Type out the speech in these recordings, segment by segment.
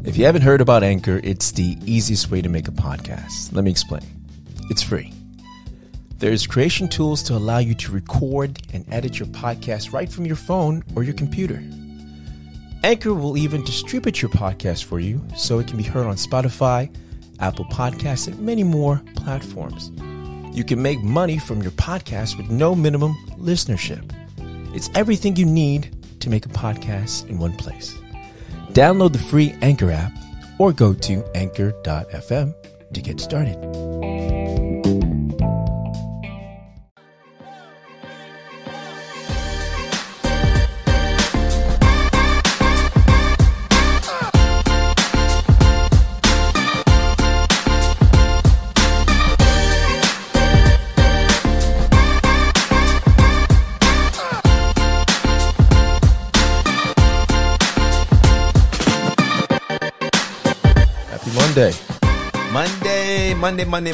If you haven't heard about Anchor, it's the easiest way to make a podcast. Let me explain. It's free. There's creation tools to allow you to record and edit your podcast right from your phone or your computer. Anchor will even distribute your podcast for you so it can be heard on Spotify, Apple Podcasts, and many more platforms. You can make money from your podcast with no minimum listenership. It's everything you need to make a podcast in one place. Download the free Anchor app or go to anchor.fm to get started.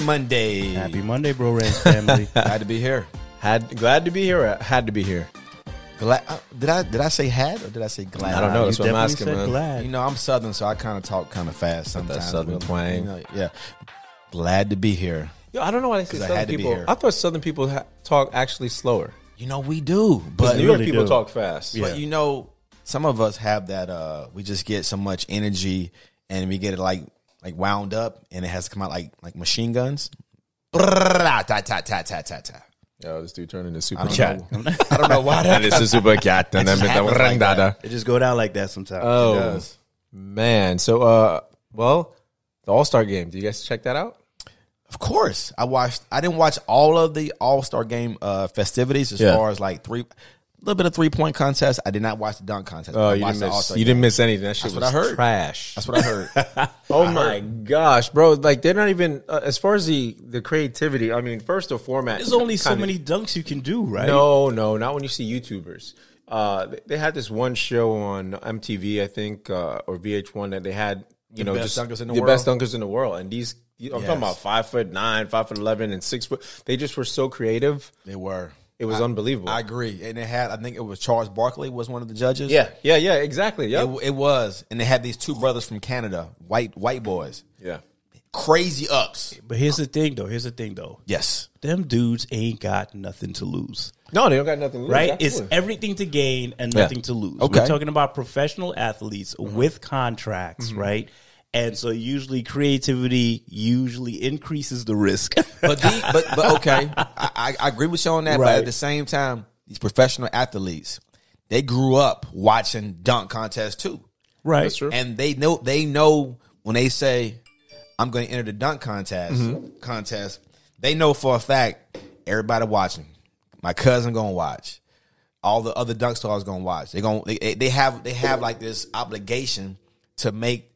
Monday. Happy Monday, Bro-RantZ family. Glad to be here. Glad to be here. Had to be here. Glad. Did I say had or did I say glad? I don't know. That's You what I'm definitely asking, said man. glad. You know, I'm Southern, so I kind of talk kind of fast sometimes. That Southern twang. You know, yeah. Glad to be here. Yo, I don't know why they say 'Cause I Southern had to be people. here. I thought Southern people talk actually slower. You know, we do, But but New York really people do. talk fast. Yeah. But you know, some of us have that. We just get so much energy, and we get it like wound up, and it has to come out like machine guns. Yo, this dude turned into super I cat. I don't know why that. This is super cat. And then happens like that. It just go down like that sometimes. Oh, It does. man. So, well, the All-Star game. Do you guys check that out? Of course, I didn't watch all of the All-Star game festivities as far as like a little bit of 3-point contest. I did not watch the dunk contest. Oh, I you watched the didn't All-Star miss. You game. didn't miss anything. That shit That's was what I heard. trash. That's what I heard. Oh my gosh, bro! Like they're not even as far as the creativity. I mean, first the format. There's only so many dunks you can do, right? No, not when you see YouTubers. They had this one show on MTV, I think, or VH1 that they had. You know, best just dunkers in the the world? best dunkers in the world, and these. I'm Yes. talking about 5'9", 5'11", and 6 foot. They just were so creative. They were. It was unbelievable. I agree, and they had. I think it was Charles Barkley was one of the judges. Yeah, exactly. Yep. It was, and they had these two brothers from Canada, white boys, Yeah. crazy ups. But here's the thing, though. Yes, Them dudes ain't got nothing to lose. No, they don't got nothing to lose. Right? Absolutely. It's everything to gain and nothing to lose. Okay. We're talking about professional athletes with contracts, right? And so usually creativity usually increases the risk. but okay, I agree with you on that. But Right. at the same time, these professional athletes, they grew up watching dunk contests too, Right. That's true. and they know when they say, "I'm going to enter the dunk contest." They know for a fact everybody watching. My cousin gonna watch. All the other dunk stars gonna watch. They have like this obligation to make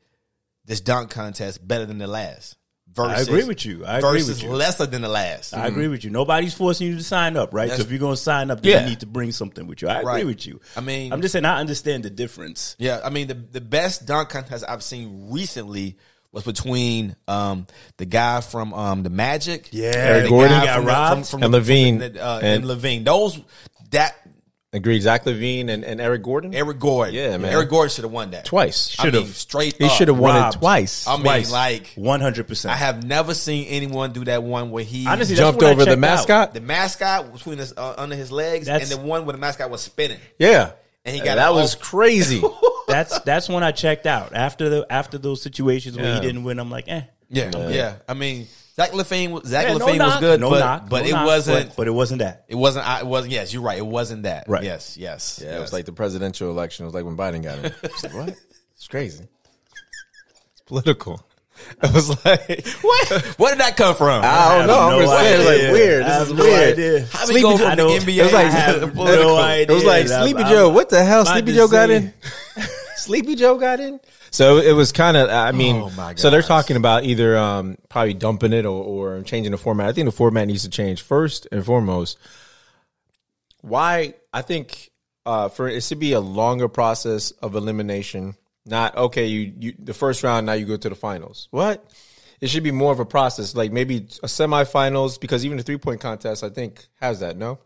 this dunk contest better than the last. I agree with you. Versus lesser than the last. I agree with you. Nobody's forcing you to sign up, right? So if you're going to sign up, then Yeah. you need to bring something with you. I agree Right. with you. I mean- I'm just saying I understand the difference. Yeah, I mean the best dunk contest I've seen recently was between the guy from the Magic, Eric the Gordon guy got robbed, and Levine. and Levine. That Agree. Zach Levine and Eric Gordon. Eric Gordon, Yeah, man. Eric Gordon should have won that Twice. I mean, straight. He should have won it robbed. twice. I mean, Twice. like 100%. I have never seen anyone do that one where he Honestly, that's Jumped when I over the checked out. mascot. the mascot between his under his legs, and That's- the one where the mascot was spinning. Yeah. And he got that it was off. crazy. That's when I checked out. After those situations where he didn't win, I'm like, Yeah. I mean, Zach Levine was no good, knock, but no it knock, wasn't. But it wasn't that. It wasn't. It wasn't. Yes, you're right. It wasn't that. Right. Yes. Yeah, it was like the presidential election. It was like when Biden got it. It's like, what? It's crazy. It's political. It was like, what? Where did that come from? I don't know. I'm no just saying, it's idea. like weird. I This have is no weird. idea. How we go from the NBA? It was like I have to no political? It was like idea. Sleepy I'm- Joe. What the hell? I'm Sleepy just Joe got saying. in. Sleepy Joe got in. So it was kind of. I mean, Oh, my so they're gosh. talking about either probably dumping it or changing the format. I think the format needs to change first and foremost. Why? I think for it should be a longer process of elimination. Not okay. You the first round. Now you go to the finals. What? It should be more of a process, like maybe a semifinals, because even the 3-point contest, I think, has that, no?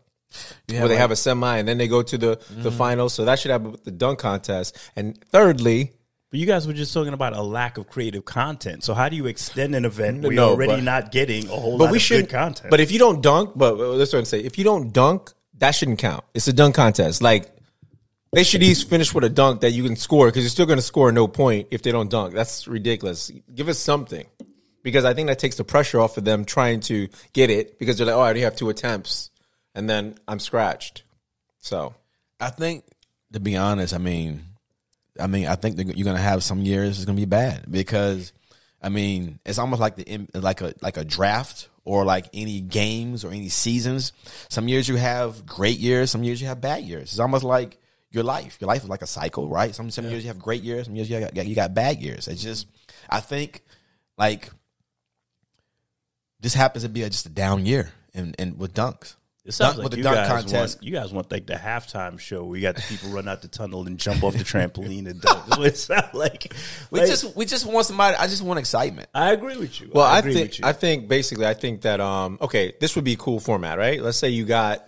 Where they have a semi and then they go to the finals. So that should have the dunk contest. And thirdly, But you guys were just talking about a lack of creative content. So how do you extend an event where you're already not getting a whole lot of good content? But if you don't dunk, but that's what I'm saying. If you don't dunk, that shouldn't count. It's a dunk contest. Like, they should each finish with a dunk that you can score, because you're still going to score no point if they don't dunk. That's ridiculous. Give us something, because I think that takes the pressure off of them trying to get it, because they're like, oh, I already have 2 attempts, and then I'm scratched. So I think, to be honest, I think that you're going to have some years it's going to be bad, because, it's almost like like a draft, or like any games or any seasons. Some years you have great years, some years you have bad years. It's almost like your life. Your life is like a cycle, right? Some years you have great years, some years you got bad years. It's just, I think, like, this happens to be just a down year, and with dunks. It sounds like you guys want like the halftime show where you got the people run out the tunnel and jump off the trampoline and dunk. That's what it sounds like. We just want somebody. I just want excitement. I agree with you. Well, I think that okay, this would be a cool format, right? Let's say you got,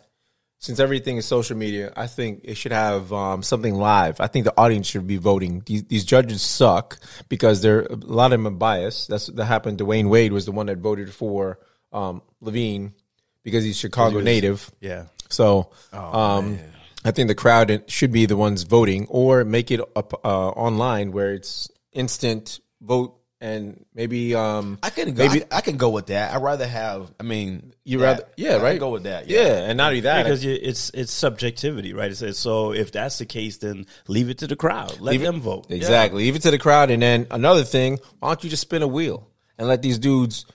since everything is social media, I think it should have something live. I think the audience should be voting. These judges suck because a lot of them are biased. That happened. Dwayne Wade was the one that voted for Levine, because he's Chicago native. Yeah. So I think the crowd should be the ones voting, or make it up online where it's instant vote, and maybe I can go with that. I'd rather have. Right? Go with that. Yeah, and not only that, because it's subjectivity, right? It says, so if that's the case, then leave it to the crowd. Let them vote. Exactly. Leave it to the crowd, and then another thing, why don't you just spin a wheel and let these dudes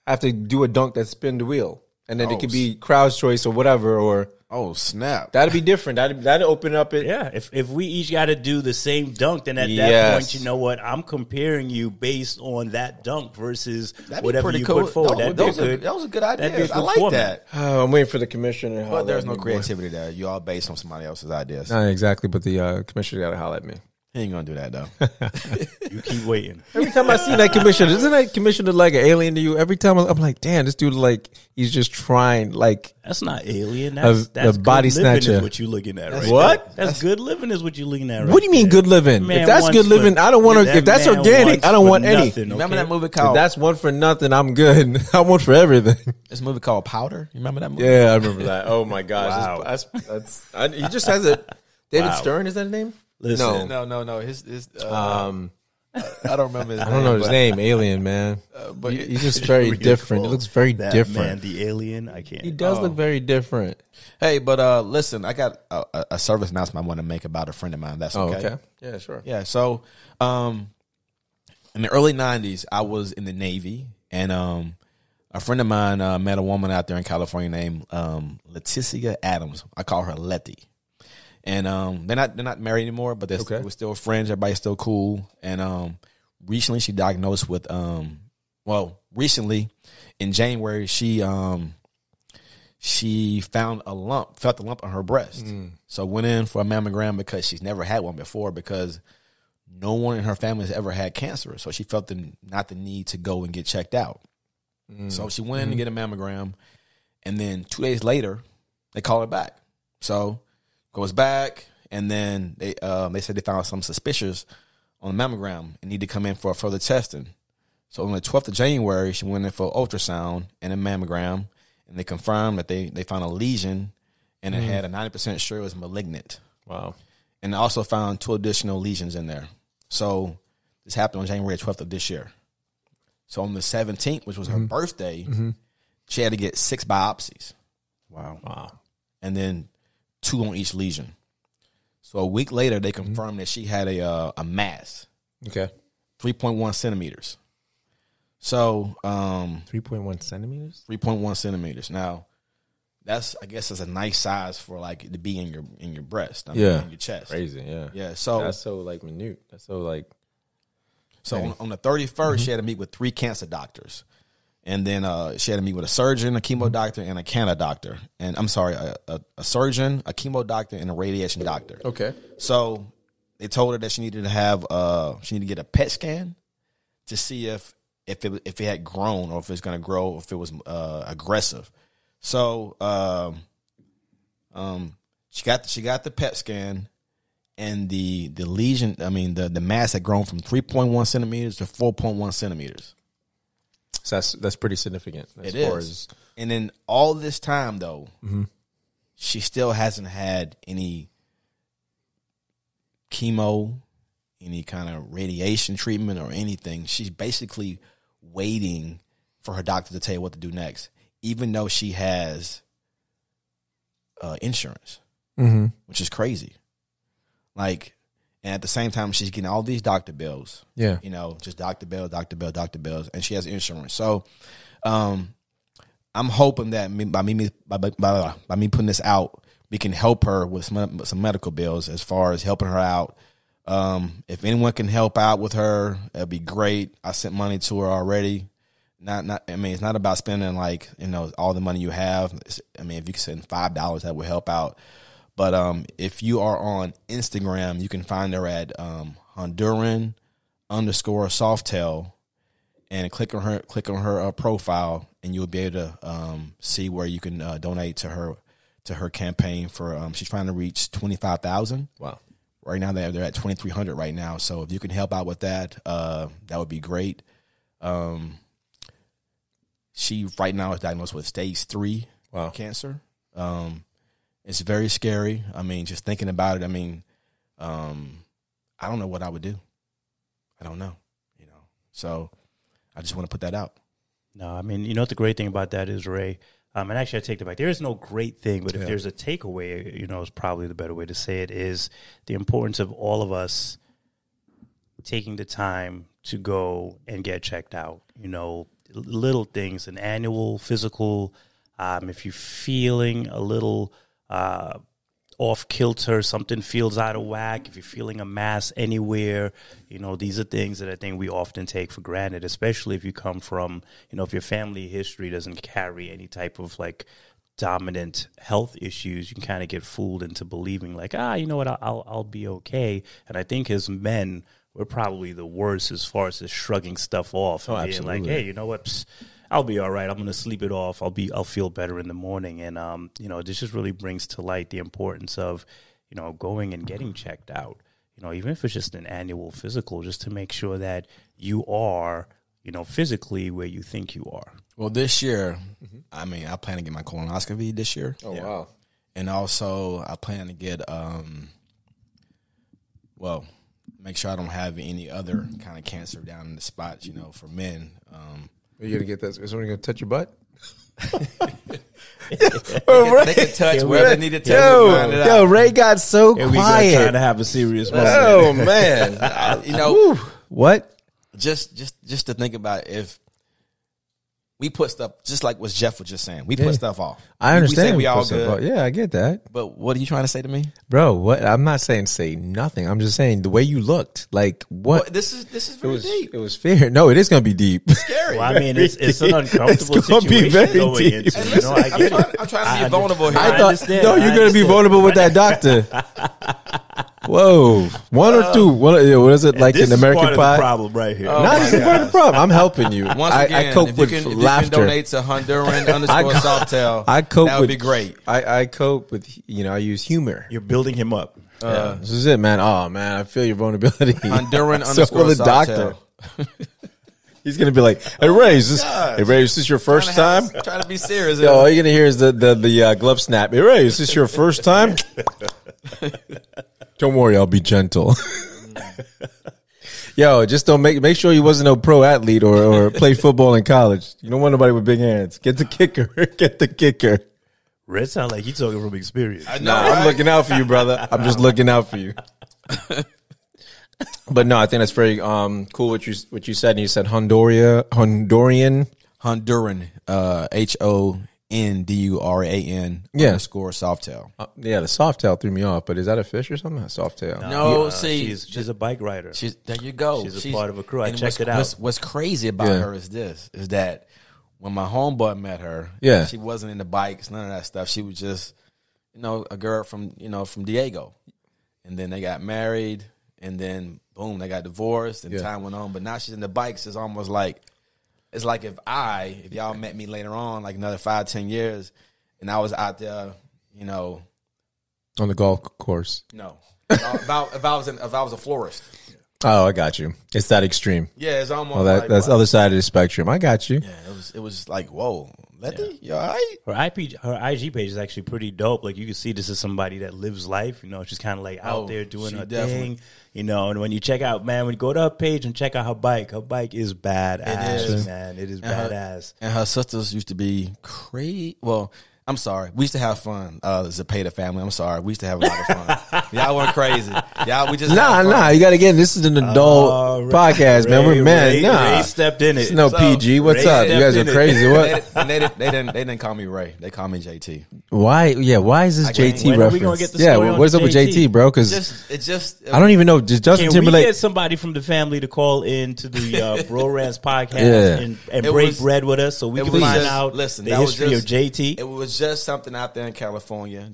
have to do a dunk that spin the wheel? And then it could be crowd's choice or whatever, or snap, that'd be different. That'd open up it. Yeah, if we each got to do the same dunk, then at that point, you know what? I'm comparing you based on that dunk versus whatever you put forward. That was a good idea. I like that. I'm waiting for the commissioner. But there's no creativity there. You all based on somebody else's ideas. Not exactly, but the commissioner got to holler at me. He ain't gonna do that though. You keep waiting. Every time I see that commissioner, isn't that commissioner like an alien to you? Every time I'm like, damn, this dude he's just trying. Like, that's not alien. That's the body snatcher. Is what you looking at, right? What? That's good living. Is what you looking at, right? What do you mean good living? Man, if that's good living, I don't want to. If that's organic, I don't want any. Nothing, okay? Remember that movie called? If that's one for nothing, I'm good. I want for everything. This movie called Powder. You remember that movie? Yeah, I remember that. Oh my gosh, Wow. He just has it. David Stern, is that his name? Listen, no. His I don't remember his name. I don't know his name. Alien, man. But he's just very different. It looks very different. Man, the alien, I can't. He does look very different. Hey, but listen, I got a service announcement I want to make about a friend of mine. That's okay. Okay. Yeah, sure. Yeah. So, in the early '90s, I was in the Navy, and a friend of mine met a woman out there in California named Leticia Adams. I call her Letty. And they're not married anymore, but we're still friends. Everybody's still cool. And recently, she diagnosed with recently in January, she felt a lump on her breast. So went in for a mammogram because she's never had one before, because no one in her family has ever had cancer. So she felt not the need to go and get checked out. So she went in to get a mammogram, and then 2 days later, they called her back. So goes back, and then they said they found some suspicious on the mammogram and need to come in for further testing. So on the 12th of January, she went in for ultrasound and a mammogram, and they confirmed that they found a lesion, and it had a 90% sure it was malignant. Wow. And they also found 2 additional lesions in there. So this happened on January 12th of this year. So on the 17th, which was her birthday, she had to get 6 biopsies. Wow. And then 2 on each lesion. So a week later, they confirmed that she had a mass. Okay. 3.1 centimeters. So 3.1 centimeters? 3.1 centimeters. Now, I guess that's a nice size for like to be in your breast. In your chest. Crazy, yeah. Yeah. So that's so like minute. That's so like. So on the 31st, she had to meet with 3 cancer doctors. And then she had to meet with a surgeon, a chemo doctor, and a cancer doctor. And I'm sorry, a surgeon, a chemo doctor, and a radiation doctor. Okay. So they told her that she needed to get a PET scan to see if it had grown, or if it's going to grow, or if it was aggressive. So she got the PET scan, and the lesion, the mass had grown from 3.1 centimeters to 4.1 centimeters. So that's pretty significant. It is. And then all this time, though, she still hasn't had any chemo, any kind of radiation treatment or anything. She's basically waiting for her doctor to tell you what to do next, even though she has insurance, which is crazy. Like, and at the same time, she's getting all these doctor bills. Yeah. Just doctor bills, and she has insurance. So, I'm hoping that by me putting this out, we can help her with some medical bills as far as helping her out. If anyone can help out with her, that'd be great. I sent money to her already. It's not about spending all the money you have. If you can send $5, that would help out. But if you are on Instagram, you can find her at Honduran_Softail, and click on her profile, and you'll be able to see where you can donate to her campaign for. She's trying to reach 25,000. Wow! Right now they're at 2,300 right now. So if you can help out with that, that would be great. She right now is diagnosed with stage 3 cancer. It's very scary. Just thinking about it, I don't know what I would do. I don't know, So I just want to put that out. No, what the great thing about that is, Ray, and actually I take that back. There is no great thing, but if there's a takeaway, is probably the better way to say it, is the importance of all of us taking the time to go and get checked out. Little things, an annual physical, if you're feeling a little off kilter, something feels out of whack, if you're feeling a mass anywhere, these are things that I think we often take for granted, especially if you come from, if your family history doesn't carry any type of dominant health issues, you can kind of get fooled into believing I'll be okay. And I think as men, we're probably the worst as far as just shrugging stuff off and being like, hey, you know what? Psst, I'll be all right. I'm going to sleep it off. I'll feel better in the morning. And, this just really brings to light the importance of, going and getting checked out, even if it's just an annual physical, just to make sure that you are, physically where you think you are. Well, this year, I plan to get my colonoscopy this year. Oh, yeah. Wow. And also I plan to get, make sure I don't have any other kind of cancer down in the spots, for men. Are you going to get that? Is someone going to touch your butt? They can touch where they need to touch. Yo, Ray got so quiet. We got trying to have a serious moment. Oh, man. What? Just to think about if we put stuff, just like what Jeff was just saying, we put stuff off. I understand. We all good. Yeah, I get that. But what are you trying to say to me? Bro, what? I'm not saying say nothing. I'm just saying the way you looked. Like, what? Well, this is very deep. It was fair. No, it is going to be deep. It's scary. Well, it's an uncomfortable situation be very going deep. into. Listen, I'm trying to be vulnerable here. I thought, no, you're going to be vulnerable with that doctor. Whoa, one or two? What is it like in American part Pie? Of the problem right here. No, this is part of the problem. I'm helping you. Once again, I cope with if you laughter. can donate to Honduran_Softail, I cope that would be great. I cope with, I use humor. You're building him up. This is it, man. Oh, man, I feel your vulnerability. Honduran_Softail. He's gonna be like, "Hey Ray, is this your first time?" Trying to be serious. Yo, all you're gonna hear is the glove snap. Hey Ray, is this your first time? Don't worry, I'll be gentle. Yo, just don't make sure you wasn't no pro athlete or played football in college. You don't want nobody with big hands. Get the kicker. Get the kicker. Red sound like you talking from experience. I'm looking out for you, brother. I'm just looking out for you. But no, I think that's very cool what you said. And you said Honduran, HONDURAN _Softail. Yeah, the Softail threw me off. But is that a fish or something? A Softail? No, see, she's a bike rider. There you go. She's a part of a crew. I checked it out. What's crazy about her is that when my homeboy met her, she wasn't into bikes, none of that stuff. She was just, a girl from Diego, and then they got married. And then, boom, they got divorced, and time went on. But now she's into bikes. It's almost like, if y'all met me later on, like another 5-10 years, and I was out there, on the golf course. No. If I was a florist. Oh, I got you. It's that extreme. Yeah, it's almost. Well, that's the other side of the spectrum. I got you. Yeah, it was like, whoa, Letty, you all right? Her IG page is actually pretty dope. Like you can see, this is somebody that lives life. You know, she's kind of like out there doing her thing. You know, and when you check out, man, when you go to her page and check out her bike is badass. It is, man. It is badass. And her sisters used to be crazy. Well, I'm sorry. We used to have fun. Zepeda family. I'm sorry. We used to have a lot of fun. Y'all went crazy. We just nah. You got to get. This is an adult podcast, man. We're men. Ray stepped in it. It's no PG. What's up? You guys are crazy. What? They didn't call me Ray. They called me JT. Why? Yeah. Why is this JT reference? We gonna get the story what's up with JT, bro? Because it's just. I don't even know. Does Justin Timberlake? We get somebody from the family to call into the Bro-RantZ podcast and break bread with us, so we can find out the history of JT. It was just something out there in California.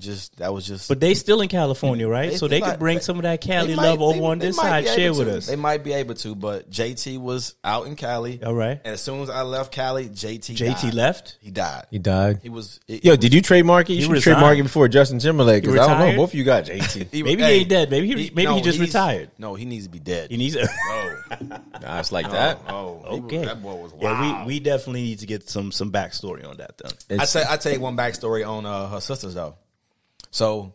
But they still in California, right? So they could bring some of that Cali love over on this side, share with us. They might be able to, but JT was out in Cali. All right. And as soon as I left Cali, JT left. He died. He was. Did you trademark it? You should trademark it before Justin Timberlake. Because I don't know. Both of you got JT. Maybe he ain't dead. Maybe he just retired. No, he needs to be dead. He needs. Nah, it's like that. Okay. That boy was wild. Yeah, we definitely need to get some backstory on that. Then I tell you one backstory on her sisters though. So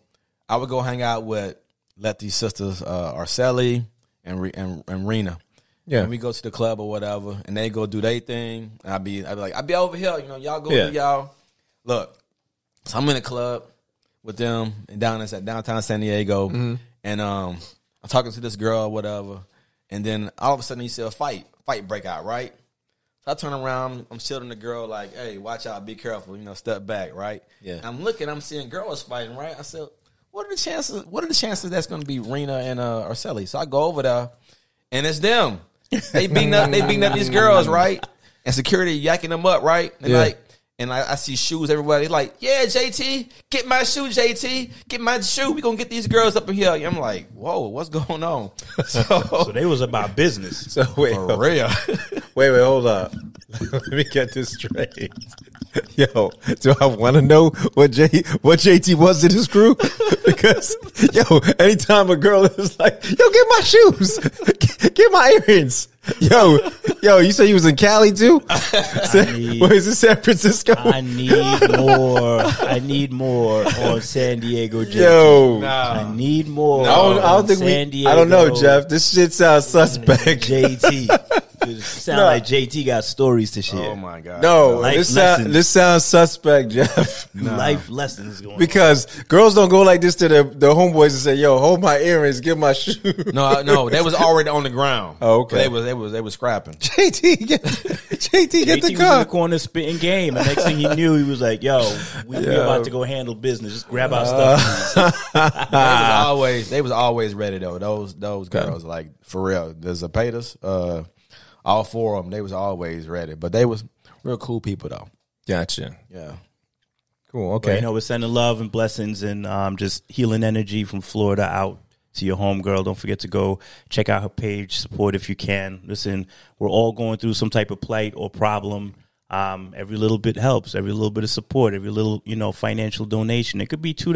I would go hang out with Letty's sisters, Arceli and Rena. Yeah, and we go to the club or whatever, and they go do their thing. And I'd be like, I'll be over here. You know, y'all go do y'all. Look, so I'm in the club with them and downtown San Diego, and I'm talking to this girl or whatever, and then all of a sudden you see a fight break out, right? So I turn around, I'm shielding the girl like, hey, watch out, be careful, step back, right? Yeah. And I'm seeing girls fighting, right? I said, what are the chances that's going to be Rena and Arceli? So I go over there, and it's them. They beating up these girls, right? And security yakking them up, right? And I see shoes everywhere. They're like, yeah, JT, get my shoe, JT. Get my shoe. We're going to get these girls up in here. I'm like, whoa, what's going on? So they was about business. So wait, for real. Wait, hold up. Let me get this straight. Yo, do I want to know what JT was in his crew? Because, anytime a girl is like, yo, get my shoes. Get my earrings. Yo, you say you was in Cali too? Where is it, San Francisco? I need more on San Diego, JT. Yo, I need more. I don't think San Diego. I don't know, Jeff. This shit sounds suspect. JT. It sounds like JT got stories to share. Oh my God. No, this sounds suspect, Jeff. Life lessons going because girls don't go like this to the homeboys and say, yo, hold my earrings, give my shoe. No, they was already on the ground. Oh, okay. They was scrapping. JT get the car. Was in the corner spitting game, and next thing he knew, he was like, yo, we about to go handle business. Just grab our stuff. They was always ready though. Those girls, like, for real. The Zepedas, all four of them, they was always ready. But they was real cool people, though. Gotcha. Yeah. Cool, okay. But, we're sending love and blessings and just healing energy from Florida out to your homegirl. Don't forget to go check out her page, support if you can. Listen, we're all going through some type of plight or problem. Every little bit helps. Every little bit of support, every little, financial donation. It could be $2,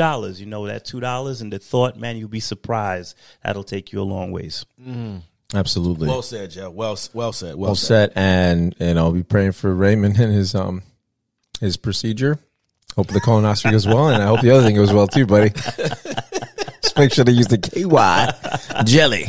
that $2 and the thought, man, you'll be surprised. That'll take you a long ways. Mm. Absolutely. Well said, Joe. Well said. Well said. And I'll be praying for Raymond and his procedure. Hope the colonoscopy goes well, and I hope the other thing goes well too, buddy. Just make sure they use the KY jelly.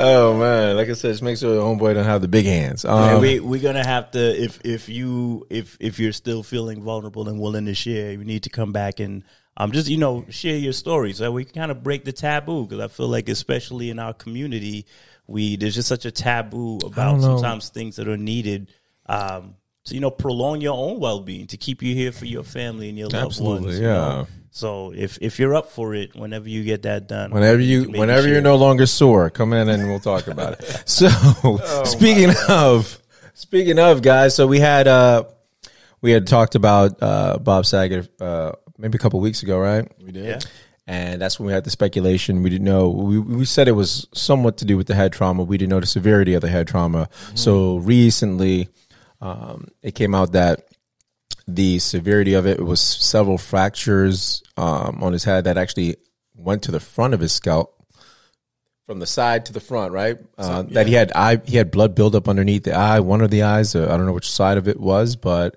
Oh man, like I said, just make sure the homeboy don't have the big hands. We're gonna have to if you're still feeling vulnerable and willing to share, you need to come back and just share your stories so we can kind of break the taboo, because I feel like especially in our community, there's just such a taboo about sometimes things that are needed to prolong your own well-being, to keep you here for your family and your loved ones. Yeah. So if you're up for it, whenever you get that done, whenever you're no longer sore, come in and we'll talk about it. So speaking of guys, so we had talked about Bob Saget maybe a couple weeks ago, right? We did. Yeah. And that's when we had the speculation. We didn't know. We said it was somewhat to do with the head trauma. We didn't know the severity of the head trauma. Mm-hmm. So recently, it came out that the severity of it. It was several fractures on his head that actually went to the front of his scalp, from the side to the front, right? That he had blood buildup underneath the eye, one of the eyes. I don't know which side of it was, but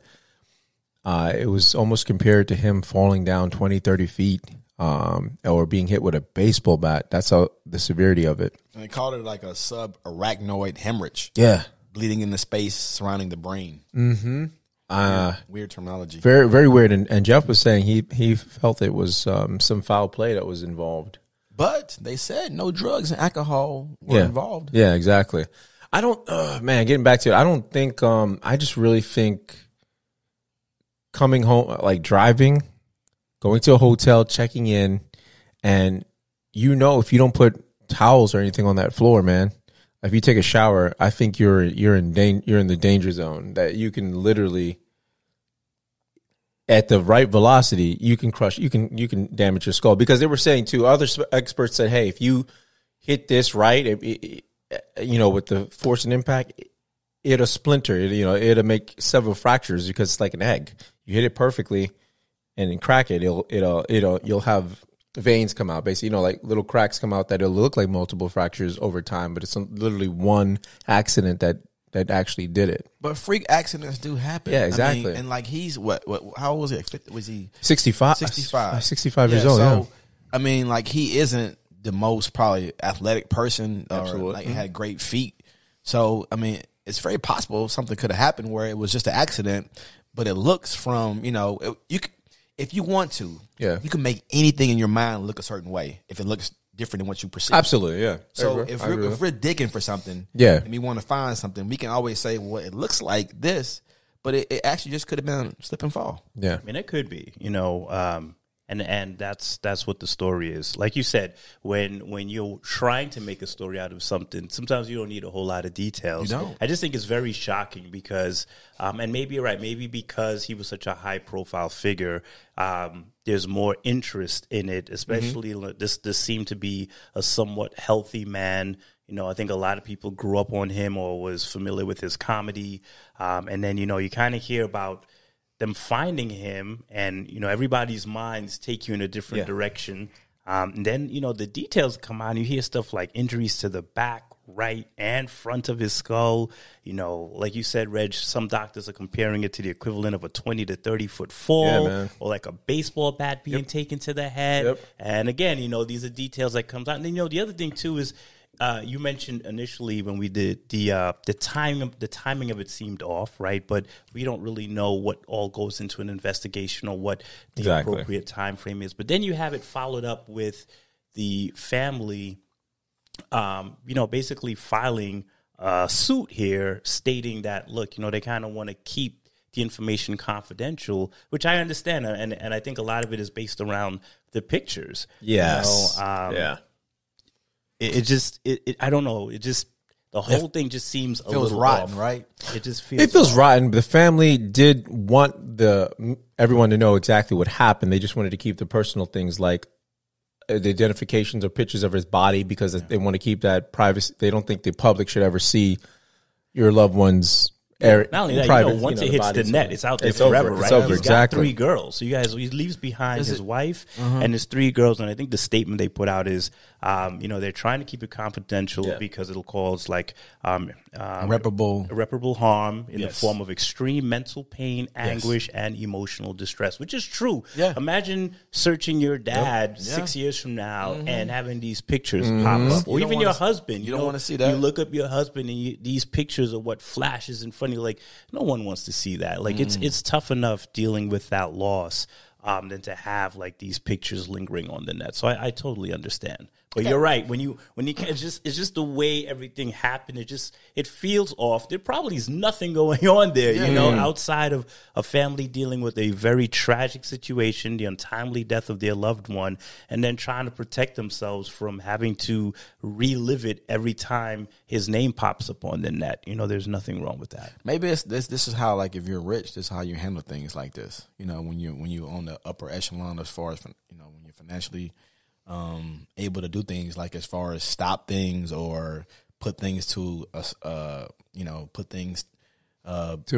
it was almost compared to him falling down 20, 30 feet or being hit with a baseball bat. That's how the severity of it. And they called it like a subarachnoid hemorrhage. Yeah. Bleeding in the space surrounding the brain. Mm-hmm. Weird terminology. Very, very weird. And Jeff was saying he felt it was some foul play that was involved. But they said no drugs and alcohol were involved. Yeah, exactly. I don't, man, getting back to it, I don't think, I just really think coming home, like driving, going to a hotel, checking in, and if you don't put towels or anything on that floor, man, if you take a shower, I think you're in the danger zone, that you can literally, at the right velocity, you can damage your skull. Because they were saying too, other experts said, hey, if you hit this right, with the force and impact, it'll splinter. It'll make several fractures because it's like an egg. You hit it perfectly, and then crack it. You'll have veins come out, basically, like little cracks come out that'll look like multiple fractures over time, but it's literally one accident that actually did it. But freak accidents do happen. Yeah, exactly. I mean, and like he's what? How old was he? Was he 65? 65. 65 years old. So, yeah. I mean, like he isn't the most probably athletic person, or Absolutely. like had great feet. So I mean, it's very possible something could have happened where it was just an accident, but it looks from if you want to, you can make anything in your mind look a certain way if it looks different than what you perceive. Absolutely, yeah. So if we're digging for something, and we want to find something, we can always say, well, it looks like this, but it actually just could have been slip and fall. Yeah, I mean, it could be, and that's what the story is. Like you said, when you're trying to make a story out of something, sometimes you don't need a whole lot of details. You don't. I just think it's very shocking because, and maybe you're right, maybe because he was such a high profile figure, there's more interest in it, especially this seemed to be a somewhat healthy man. I think a lot of people grew up on him or was familiar with his comedy. And then, you kind of hear about them finding him and, everybody's minds take you in a different direction. And then, the details come out and you hear stuff like injuries to the back, right, and front of his skull. Like you said, Reg, some doctors are comparing it to the equivalent of a 20 to 30 foot fall or like a baseball bat being taken to the head. Yep. And again, these are details that comes out. And then, the other thing too is, you mentioned initially when we did the timing of it seemed off, right? But we don't really know what all goes into an investigation or what the appropriate time frame is. But then you have it followed up with the family, basically filing a suit here stating that, look, they kind of want to keep the information confidential, which I understand, and I think a lot of it is based around the pictures. Yes. I don't know. It just, the whole thing just seems a little rotten, off. right? It just feels. It feels rotten. The family did want everyone to know exactly what happened. They just wanted to keep the personal things like the identifications or pictures of his body because they want to keep that privacy. They don't think the public should ever see your loved one's. Not only that, once it hits the net, it's out there forever, right? It's over, He's got 3 girls. So he leaves behind his wife and his 3 girls. And I think the statement they put out is, they're trying to keep it confidential because it'll cause like irreparable harm in the form of extreme mental pain, anguish, and emotional distress, which is true. Yeah. Imagine searching your dad 6 years from now and having these pictures pop up, or even your husband. You don't want to see that. You look up your husband and these pictures are what flashes in front of you. Like, no one wants to see that. Like, it's tough enough dealing with that loss than to have like these pictures lingering on the net. So I totally understand. But you're right. When you it's just the way everything happened. It feels off. There probably is nothing going on there, outside of a family dealing with a very tragic situation, the untimely death of their loved one, and then trying to protect themselves from having to relive it every time his name pops up on the net. There's nothing wrong with that. Maybe this is how, like, if you're rich, this is how you handle things like this. When you're on the upper echelon as far as when you're financially able to do things like as far as stop things or put things to a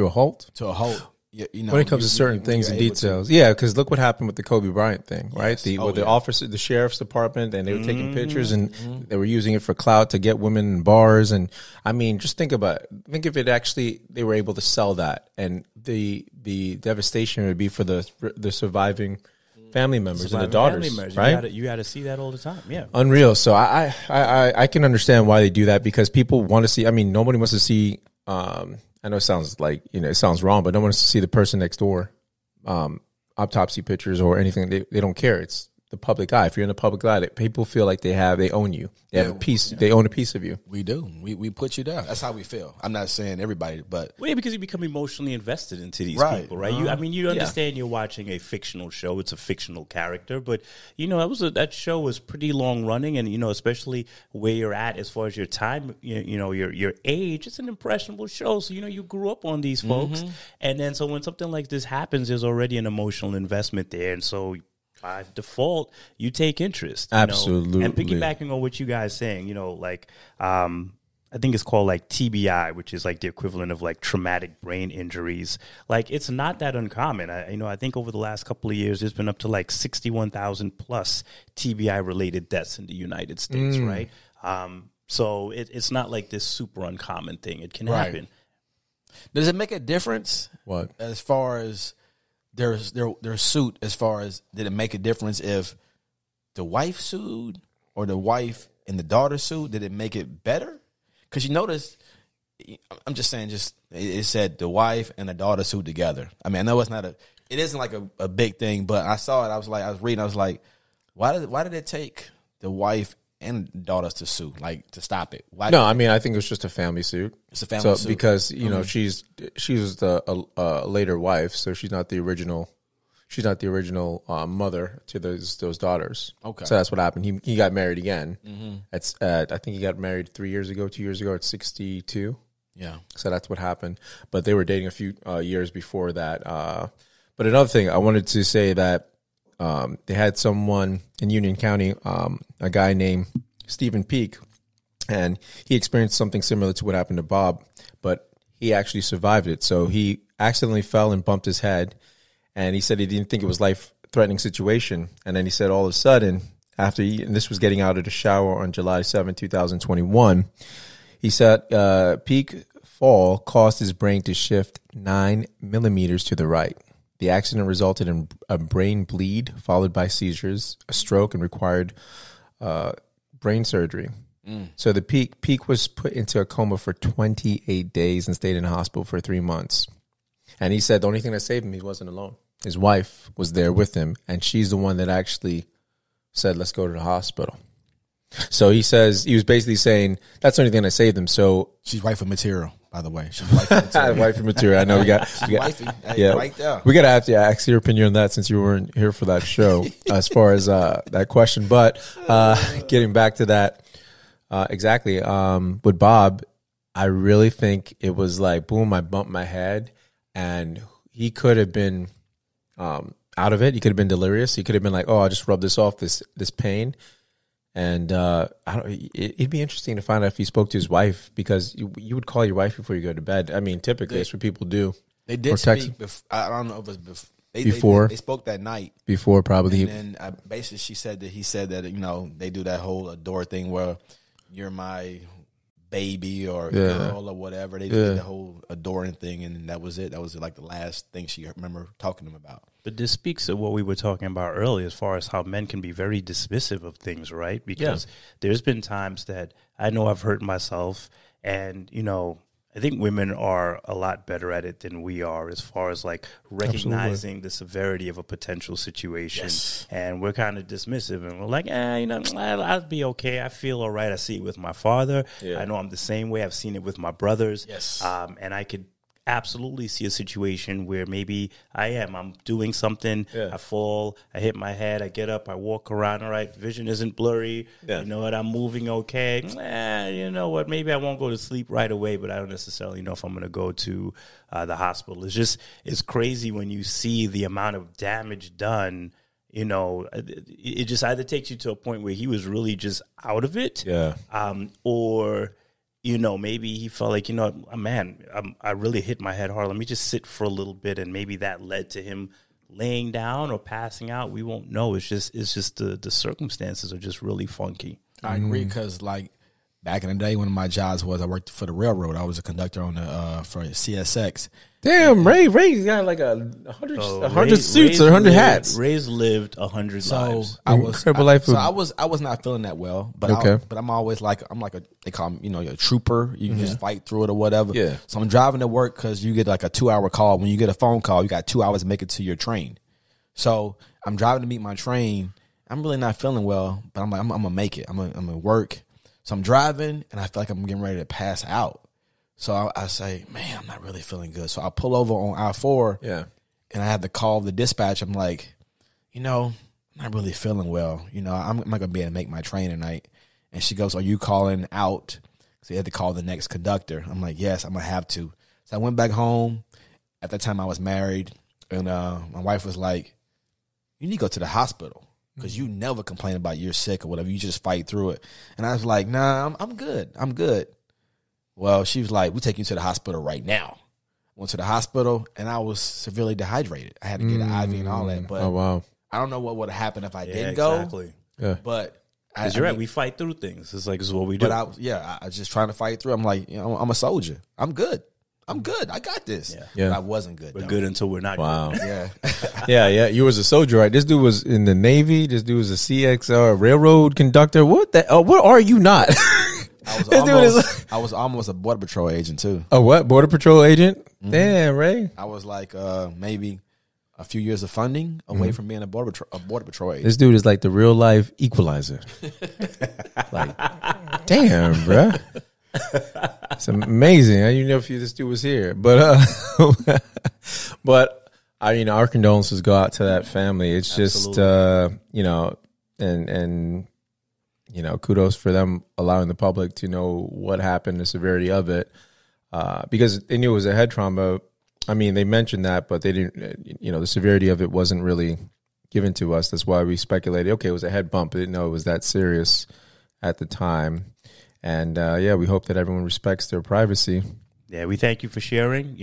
halt. when it comes to certain things and details. Yeah, because look what happened with the Kobe Bryant thing, right? The officer, the sheriff's department, and they were taking pictures and they were using it for clout to get women in bars. And I mean, just think about it. Think if it actually they were able to sell that, and the devastation it would be for the surviving family members and the daughters, right? You got to see that all the time. Yeah, unreal. So I can understand why they do that, because people want to see. I mean, nobody wants to see. I know it sounds like, it sounds wrong, but no one wants to see the person next door, autopsy pictures or anything. They don't care. It's the public eye. If you're in the public eye, people feel like they own you. They have a piece. They own a piece of you. We do. We put you down. That's how we feel. I'm not saying everybody, but because you become emotionally invested into these people, right? You understand you're watching a fictional show. It's a fictional character, but that show was pretty long running, and especially where you're at as far as your time, your age. It's an impressionable show, so you grew up on these folks, and then so when something like this happens, there's already an emotional investment there, and so by default, you take interest. Absolutely. And piggybacking on what you guys saying, I think it's called like TBI, which is like the equivalent of like traumatic brain injuries. Like, it's not that uncommon. I think over the last couple of years, there's been up to like 61,000 plus TBI related deaths in the United States, right? So it's not like this super uncommon thing. It can happen. Does it make a difference? What? As far as their suit, as far as did it make a difference if the wife sued or the wife and the daughter sued? Did it make it better? Because you notice, I'm just saying, it said the wife and the daughter sued together. I mean, I know it isn't like a big thing, but I saw it. I was like, why did it take the wife and daughters to sue, like to stop it? I think it was just a family suit. It's a family suit because she was the later wife, so she's not the original. She's not the original mother to those daughters. Okay, so that's what happened. He got married again. I think he got married 2 years ago at 62. Yeah, so that's what happened. But they were dating a few years before that. But another thing I wanted to say that. They had someone in Union County, a guy named Stephen Peak, and he experienced something similar to what happened to Bob, but he actually survived it. So he accidentally fell and bumped his head, and he said he didn't think it was a life-threatening situation. And then he said all of a sudden, and this was getting out of the shower on July 7, 2021, he said Peak fall caused his brain to shift 9 millimeters to the right. The accident resulted in a brain bleed followed by seizures, a stroke, and required brain surgery. So the Peak was put into a coma for 28 days and stayed in a hospital for 3 months. And he said the only thing that saved him, he wasn't alone. His wife was there with him, and she's the one that actually said, let's go to the hospital. So he says, he was basically saying, that's the only thing that saved him. So she's wifey material, by the way. She's wifey material. Wifey material. I know we got wifey. Hey, right there. We got to have to ask your opinion on that since you weren't here for that show as far as that question. But getting back to that, exactly. With Bob, I really think it was like, boom, I bumped my head, and he could have been out of it. He could have been delirious. He could have been like, oh, I'll just rub this off, this pain. And it'd be interesting to find out if he spoke to his wife, because you would call your wife before you go to bed. I mean, typically that's what people do. They did speak. I don't know if it was before. They spoke that night. Before, probably. And then basically he said that they do that whole adore thing where you're my baby or girl or whatever. They did the whole adoring thing, and that was it. That was like the last thing she remember talking to him about. But this speaks to what we were talking about earlier as far as how men can be very dismissive of things, right? Because there's been times that I know I've hurt myself, and, I think women are a lot better at it than we are as far as like recognizing the severity of a potential situation. Yes. And we're kind of dismissive, and we're like, I'll be okay. I feel all right. I see it with my father. Yeah. I know I'm the same way. I've seen it with my brothers. Yes. And I could absolutely see a situation where maybe I'm doing something, I fall, I hit my head, I get up, I walk around, all right, vision isn't blurry, you know what, I'm moving okay, you know what, maybe I won't go to sleep right away, but I don't necessarily know if I'm going to go to the hospital. It's crazy when you see the amount of damage done. It just either takes you to a point where he was really just out of it, or maybe he felt like, man, I really hit my head hard. Let me just sit for a little bit, and maybe that led to him laying down or passing out. We won't know. It's just the circumstances are just really funky. I agree, because like back in the day, one of my jobs was I worked for the railroad. I was a conductor on for CSX. Damn, Ray got like 100 suits or 100 hats. Ray's lived 100 lives. I was not feeling that well, but I'm always like they call me, a trooper. You just fight through it or whatever. Yeah. So I'm driving to work because you get like a 2-hour call. When you get a phone call, you got 2 hours to make it to your train. So I'm driving to meet my train. I'm really not feeling well, but I'm like, I'm gonna make it. I'm gonna work. So I'm driving, and I feel like I'm getting ready to pass out. So I say, man, I'm not really feeling good. So I pull over on I-4, and I have to call the dispatch. I'm like, I'm not really feeling well. I'm not going to be able to make my train tonight. And she goes, are you calling out? So you had to call the next conductor. I'm like, yes, I'm going to have to. So I went back home. At that time, I was married, and my wife was like, you need to go to the hospital because you never complain about you're sick or whatever. You just fight through it. And I was like, nah, I'm good. I'm good. Well, she was like, we'll take you to the hospital right now. Went to the hospital, and I was severely dehydrated. I had to get an IV and all that. But I don't know what would have happened if I didn't go. Exactly. Yeah. But you're right. We fight through things. It's like, it's what we do. But I was just trying to fight through. I'm like, I'm a soldier. I'm good. I got this. Yeah. But I wasn't good. We're good until we're not good. Yeah. Yeah. You was a soldier, right? This dude was in the Navy. This dude was a CXR railroad conductor. What are you not? I was almost a Border Patrol agent, too. A what? Border Patrol agent? Mm-hmm. Damn, Ray. I was like maybe a few years of funding away from being a Border Patrol agent. This dude is like the real life equalizer. Like, damn, bro. It's amazing. I didn't know if this dude was here. But our condolences go out to that family. It's just, and kudos for them allowing the public to know what happened, the severity of it, because they knew it was a head trauma. I mean, they mentioned that, but they didn't, the severity of it wasn't really given to us. That's why we speculated, okay, it was a head bump. I didn't know it was that serious at the time. And, we hope that everyone respects their privacy. Yeah, we thank you for sharing.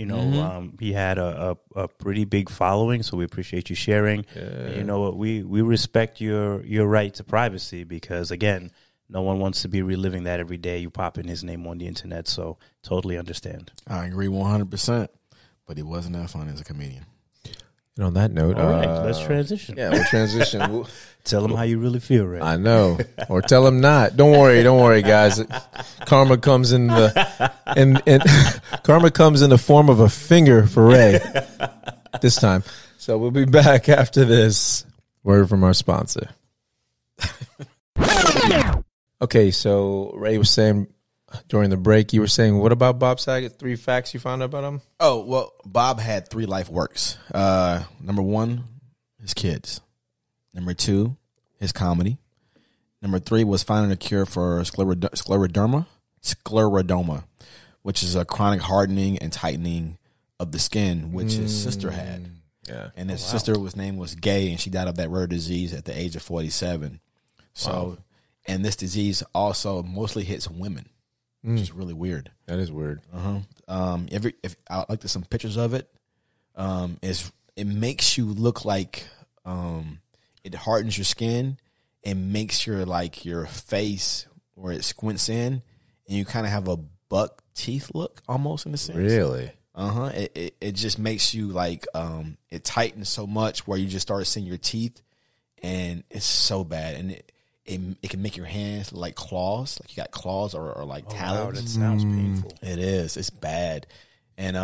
He had a pretty big following, so we appreciate you sharing. Yeah. And you know what? We respect your right to privacy because, again, no one wants to be reliving that every day. You pop in his name on the internet, so totally understand. I agree 100%, but he wasn't that fun as a comedian. And on that note, all right, let's transition. Yeah, we'll transition. Tell him how you really feel, Ray. I know, or tell him not. Don't worry, guys. Karma comes in karma comes in the form of a finger for Ray this time. So we'll be back after this word from our sponsor. Okay, so Ray was saying during the break, you were saying, what about Bob Saget? 3 facts you found out about him? Oh, well, Bob had 3 life works. Number 1, his kids. Number 2, his comedy. Number 3 was finding a cure for scleroderma, which is a chronic hardening and tightening of the skin, which his sister had. Yeah. And his sister name was Gay, and she died of that rare disease at the age of 47. So, and this disease also mostly hits women. Which is really weird. That is weird. If I looked at some pictures of it, it makes you look like it hardens your skin and makes your face where it squints in, and you kind of have a buck teeth look almost in a sense. Really? It just makes you it tightens so much where you just start seeing your teeth, and it's so bad, and it can make your hands like claws, like you got claws or like talons. Wow, that sounds painful. It is. It's bad, and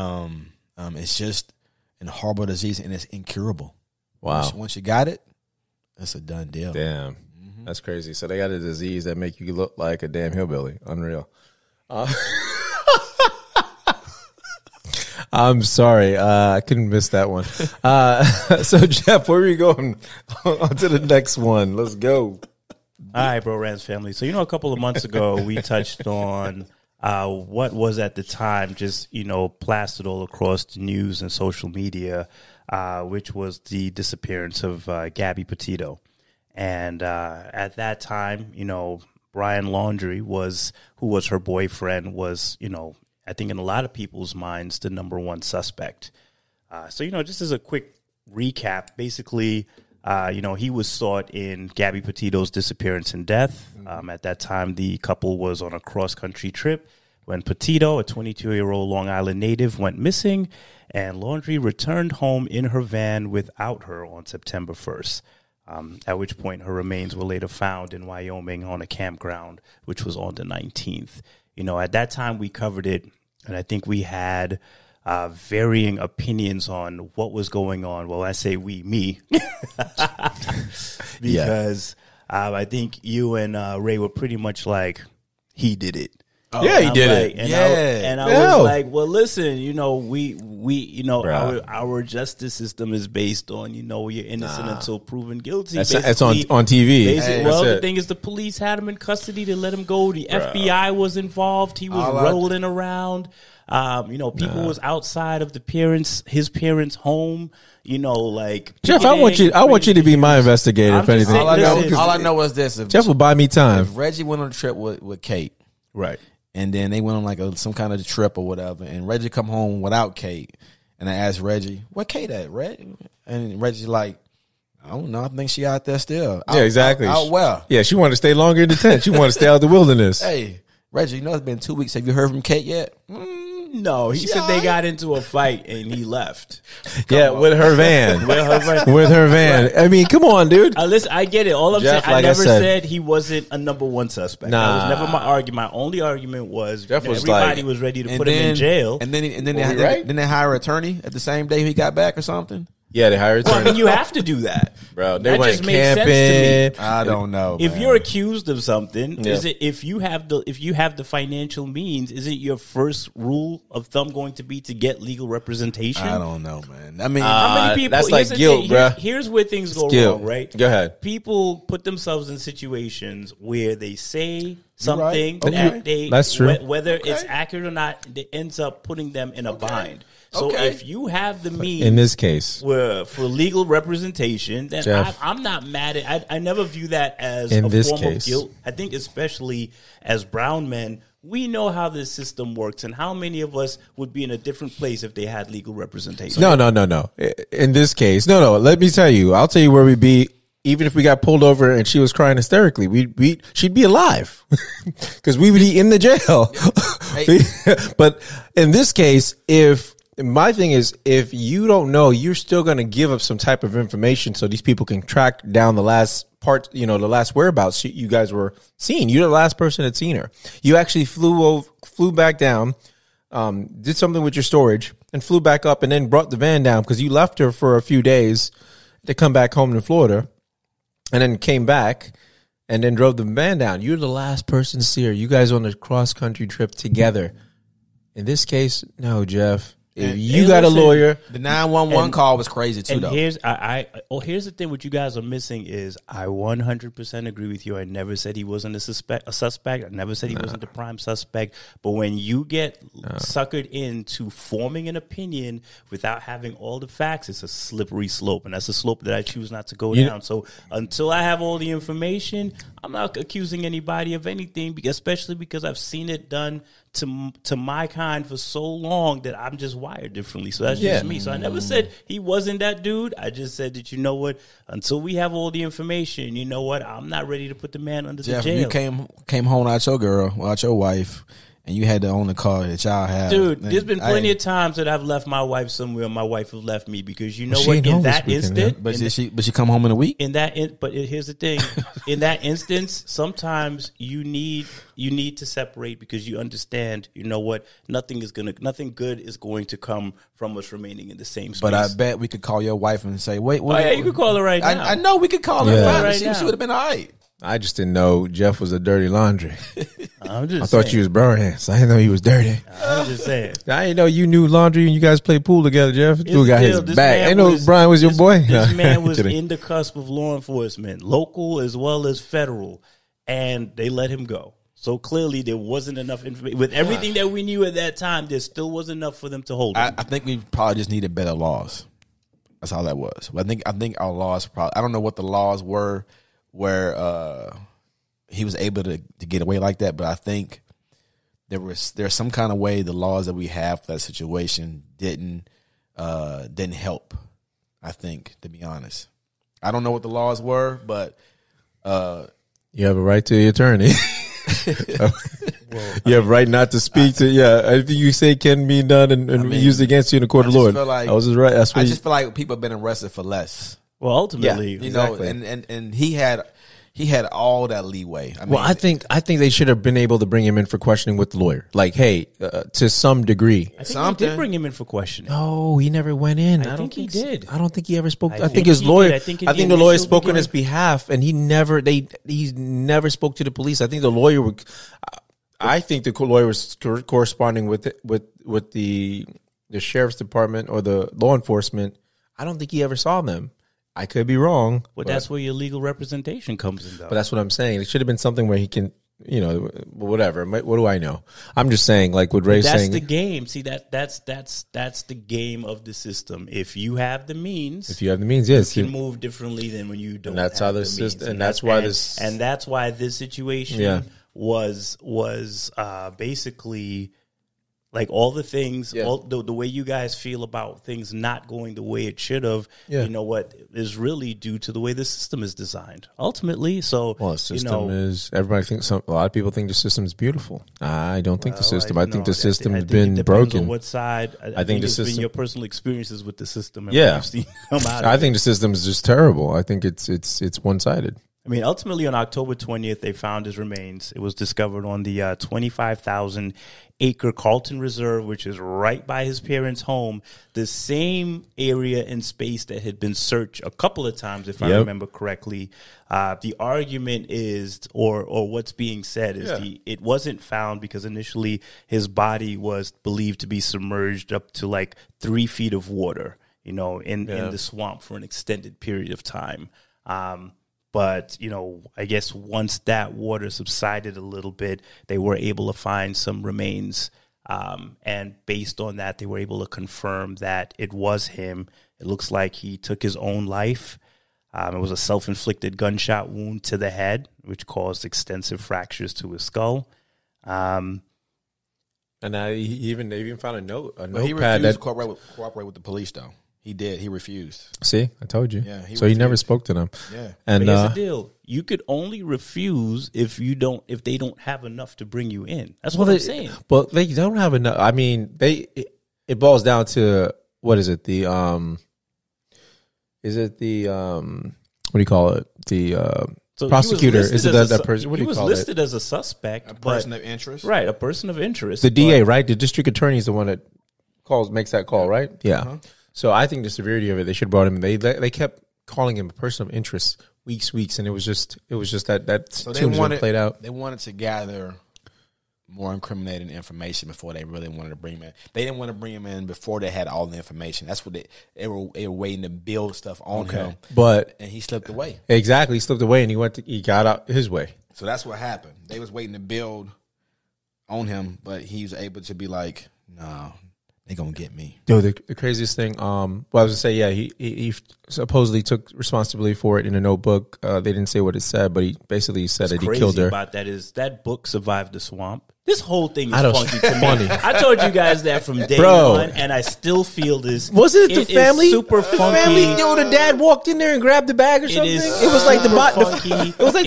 it's just a horrible disease, and it's incurable. Wow. Once you got it, it's a done deal. Damn, that's crazy. So they got a disease that make you look like a damn hillbilly. Unreal. I'm sorry, I couldn't miss that one. So Jeff, where are you going? On to the next one. Let's go. All right, Bro-RantZ family. So, a couple of months ago, we touched on what was at the time just, plastered all across the news and social media, which was the disappearance of Gabby Petito. And at that time, Brian Laundrie who was her boyfriend, was, I think in a lot of people's minds, the number one suspect. So, just as a quick recap, basically, he was sought in Gabby Petito's disappearance and death. At that time, the couple was on a cross-country trip when Petito, a 22-year-old Long Island native, went missing, and Laundrie returned home in her van without her on September 1st, at which point her remains were later found in Wyoming on a campground, which was on the 19th. At that time, we covered it, and I think we had varying opinions on what was going on. Well, I say me. Because I think you and Ray were pretty much like, he did it. Oh, yeah, he did it. And I was like, well, listen, our justice system is based on, you're innocent until proven guilty. That's on TV. The thing is, the police had him in custody to let him go. The FBI was involved. He was rolling around. People was outside of his parents' home. Jeff, I want you to be my investigator. If anything, all I know is this: Jeff will buy me time. If Reggie went on a trip with Kate, right, and then they went on some kind of trip or whatever, and Reggie come home without Kate, and I asked Reggie, "Where Kate at, Reg?" And Reggie's like, "I don't know. I think she out there still." Yeah, exactly. Out where? Yeah, she wanted to stay longer in the tent. She wanted to stay out the wilderness. Hey, Reggie, it's been 2 weeks. Have you heard from Kate yet? No, he said they got into a fight and he left. With her van. With her van. I mean, come on, dude. Listen, I get it. All I'm saying, I never said he wasn't a number one suspect. That was never my argument. My only argument was everybody was ready to put him in jail. And then they hire an attorney at the same day he got back or something. Yeah, they hired. Well, I mean, you have to do that, bro. They that went just makes camping. sense to me. I don't know. If you're accused of something, is it if you have the financial means? Is it your first rule of thumb going to be to get legal representation? I don't know, man. I mean, how many people? That's like guilt, bro. Here's where things go wrong, right? Go ahead. People put themselves in situations where they say something that's true. Whether it's accurate or not, it ends up putting them in a bind. So if you have the means, in this case, for legal representation, then Jeff, I'm not mad at. I never view that as in a this form case. of guilt. I think especially as brown men, we know how this system works, and how many of us would be in a different place if they had legal representation. No. In this case, no. Let me tell you. I'll tell you where we'd be. Even if we got pulled over and she was crying hysterically, she'd be alive because we would be in the jail. But in this case, my thing is, if you don't know, you're still going to give up some type of information so these people can track down the last part, the last whereabouts you guys were seen. You're the last person that seen her. You actually flew back down, did something with your storage, and flew back up and then brought the van down because you left her for a few days to come back home to Florida, and then came back and then drove the van down. You're the last person to see her. You guys on a cross-country trip together. In this case, no, Jeff. If you got a lawyer, the 911 call was crazy too. And though. here's the thing: what you guys are missing is I 100% agree with you. I never said he wasn't a suspect. I never said he wasn't the prime suspect. But when you get suckered into forming an opinion without having all the facts, it's a slippery slope, and that's a slope that I choose not to go down. So until I have all the information, I'm not accusing anybody of anything, especially because I've seen it done to my kind for so long that I'm just wired differently. So that's just me. So I never said he wasn't that dude. I just said that, until we have all the information, I'm not ready to put the man under the jail. You came home out your wife, and you had to own the car that y'all have. Dude, there's been plenty of times that I've left my wife somewhere and my wife has left me because in that instant. But she come home in a week? But here's the thing. In that instance, sometimes you need to separate because you understand, nothing good is going to come from us remaining in the same space. But I bet we could call your wife and say, wait. You could call her right now. I know we could call her right now. She would have been all right. I just didn't know Jeff was a dirty laundry. I thought you was Bro-RantZ. I didn't know he was dirty. I'm just saying. I didn't know you knew laundry and you guys played pool together, Jeff. Dude got his back. I know Brian was your boy. This man was in the cusp of law enforcement, local as well as federal, and they let him go. So clearly there wasn't enough information. With everything that we knew at that time, there still wasn't enough for them to hold him. I think we probably just needed better laws. That's all that was. I think our laws probably, I don't know what the laws were where he was able to get away like that. But I think there's some kind of way the laws that we have for that situation didn't help. I think, to be honest, I don't know what the laws were, but you have a right to the attorney. You have a right not to speak to. Yeah, anything you say can be done and used against you in the court of law. Like, I was right. That's what I just feel like people have been arrested for less. Well, ultimately, you know, and he had all that leeway. I think they should have been able to bring him in for questioning with the lawyer. Like, hey, to some degree. I think he did bring him in for questioning. No, he never went in. I think he did. I don't think he ever spoke. I think his lawyer. I think the lawyer spoke on his behalf, and he never spoke to the police. I think the lawyer would. I think the lawyer was corresponding with the sheriff's department or the law enforcement. I don't think he ever saw them. I could be wrong. But that's where your legal representation comes in, though. But that's what I'm saying. It should have been something where he can, whatever. What do I know? I'm just saying, like what Ray's saying. That's the game. See, that's the game of the system. If you have the means, yes, you can move differently than when you don't. And that's have how the system. And that's why this. And that's why this situation was basically. Like all the things, all the way you guys feel about things not going the way it should have, you know what, is really due to the way the system is designed. Ultimately, the system is, everybody thinks, a lot of people think the system is beautiful. I don't think the system. I think the system has been broken. On what side? I think the system. Been your personal experiences with the system. And I think the system is just terrible. I think it's one-sided. I mean, ultimately on October 20th, they found his remains. It was discovered on the 25,000-acre Carlton Reserve, which is right by his parents' home, the same area and space that had been searched a couple of times, if I remember correctly. The argument is, or what's being said is it wasn't found because initially his body was believed to be submerged up to like 3 feet of water, in the swamp for an extended period of time. But, I guess once that water subsided a little bit, they were able to find some remains. And based on that, they were able to confirm that it was him. It looks like he took his own life. It was a self-inflicted gunshot wound to the head, which caused extensive fractures to his skull. And they even found a notepad. He refused to cooperate with the police, though. He did. He refused. See, I told you. Yeah, he never spoke to them. Yeah. And but here's the deal: you could only refuse if they don't have enough to bring you in. That's what I'm saying. But they don't have enough. I mean, it boils down to what is it? What do you call it? The prosecutor. Is it that person? What do you call it? He was listed as a suspect, a person of interest. Right, a person of interest. The DA, right? The district attorney is the one that makes that call, right? Yeah. Uh-huh. So I think the severity of it, they should have brought him. They kept calling him a person of interest weeks, and it was just that so played out. They wanted to gather more incriminating information before they really wanted to bring him in. They didn't want to bring him in before they had all the information. That's what they were waiting to build stuff on him. And he slipped away. Exactly, he slipped away, and he got out his way. So that's what happened. They was waiting to build on him, but he was able to be like, no. They gonna get me. Yo, the craziest thing. I was gonna say, he supposedly took responsibility for it in a notebook. They didn't say what it said, but he basically said that he killed her. About that is that book survived the swamp. This whole thing is funky to me. I told you guys that from day one, and I still feel this. Wasn't it the family? Super funky. The dad walked in there and grabbed the bag or something. It was like the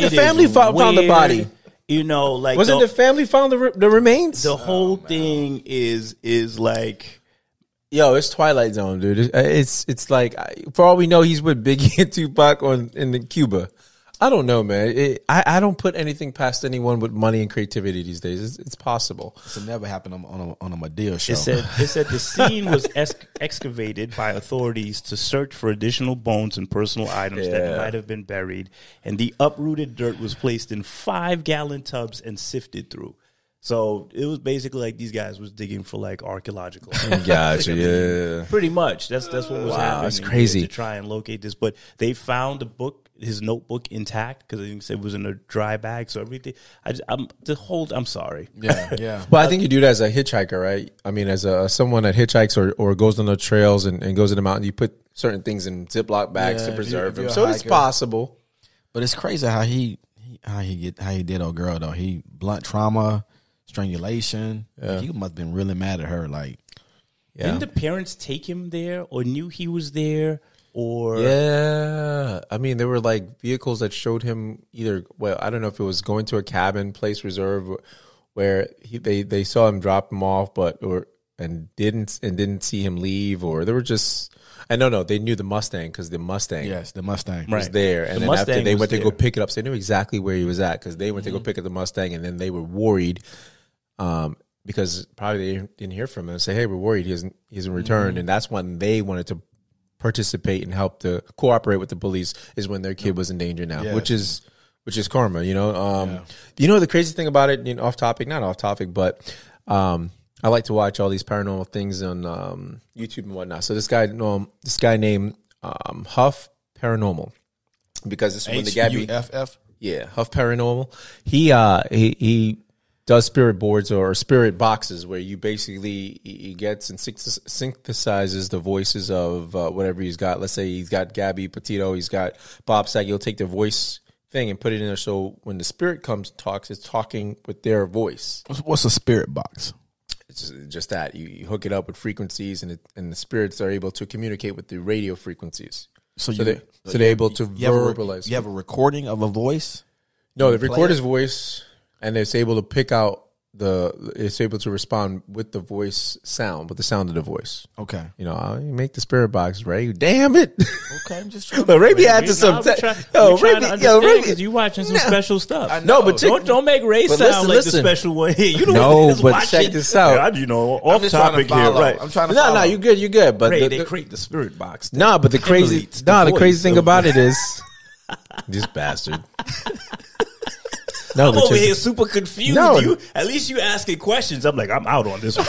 family found the body. Wasn't the family found the remains? The whole thing is like, yo, it's Twilight Zone, dude. It's like, for all we know, he's with Biggie and Tupac in Cuba. I don't know, man. I don't put anything past anyone with money and creativity these days. It's possible. This will never happen on a Madea show. It said the scene was excavated by authorities to search for additional bones and personal items that might have been buried, and the uprooted dirt was placed in 5-gallon tubs and sifted through. So it was basically like these guys was digging for like archaeological. Gotcha, yeah. Pretty much. That's what was happening. That's crazy. To try and locate this, but they found the book, his notebook, intact because I think it was in a dry bag. So everything. I'm sorry. Yeah. Well, I think you do that as a hitchhiker, right? I mean, as someone that hitchhikes or goes on the trails and goes in the mountain, you put certain things in Ziploc bags to preserve them. So it's possible. But it's crazy how he he did old girl though. He blunt trauma, strangulation. Yeah. He must have been really mad at her. Like, Yeah. Didn't the parents take him there or knew he was there? Or Yeah, I mean, there were like vehicles that showed him either. Well, I don't know if it was going to a cabin, place reserve, where they saw him drop him off, and didn't see him leave, or there were just. And no, they knew the Mustang because the Mustang, was there, and then after they went to go pick it up, so they knew exactly where he was at because they went to go pick up the Mustang, and then they were worried, because probably they didn't hear from him and say, "Hey, we're worried he hasn't returned," and that's when they wanted to participate and help to cooperate with the police is when their kid was in danger now, which is karma, you know. You know the crazy thing about it, you know, not off topic, but I like to watch all these paranormal things on YouTube and whatnot. So this guy named Huff Paranormal, because this is when the Gabby Huff. Yeah, Huff Paranormal. He does spirit boards or spirit boxes where you basically he gets and synthesizes the voices of whatever he's got. Let's say he's got Gabby Petito, he's got Bob Saget. He'll take their voice thing and put it in there, so when the spirit comes and talks, it's talking with their voice. What's a spirit box? It's just that you hook it up with frequencies, and the spirits are able to communicate with the radio frequencies. So they're able to verbalize. You have a recording of a voice? No, they record his voice, and it's able to pick out it's able to respond with the voice sound, with the sound of the voice. Okay. You know, you make the spirit box, Ray. Damn it. Okay, I'm just trying to. Ray be after some. Ray, you watching some special stuff. No, but don't make Ray sound like the special one here. You but check this out. Off topic here, right? I'm trying to follow. No, you're good. But Ray, they create the spirit box. But the crazy thing about it is this bastard. I'm over here super confused. You, at least you asking questions. I'm like, I'm out on this one.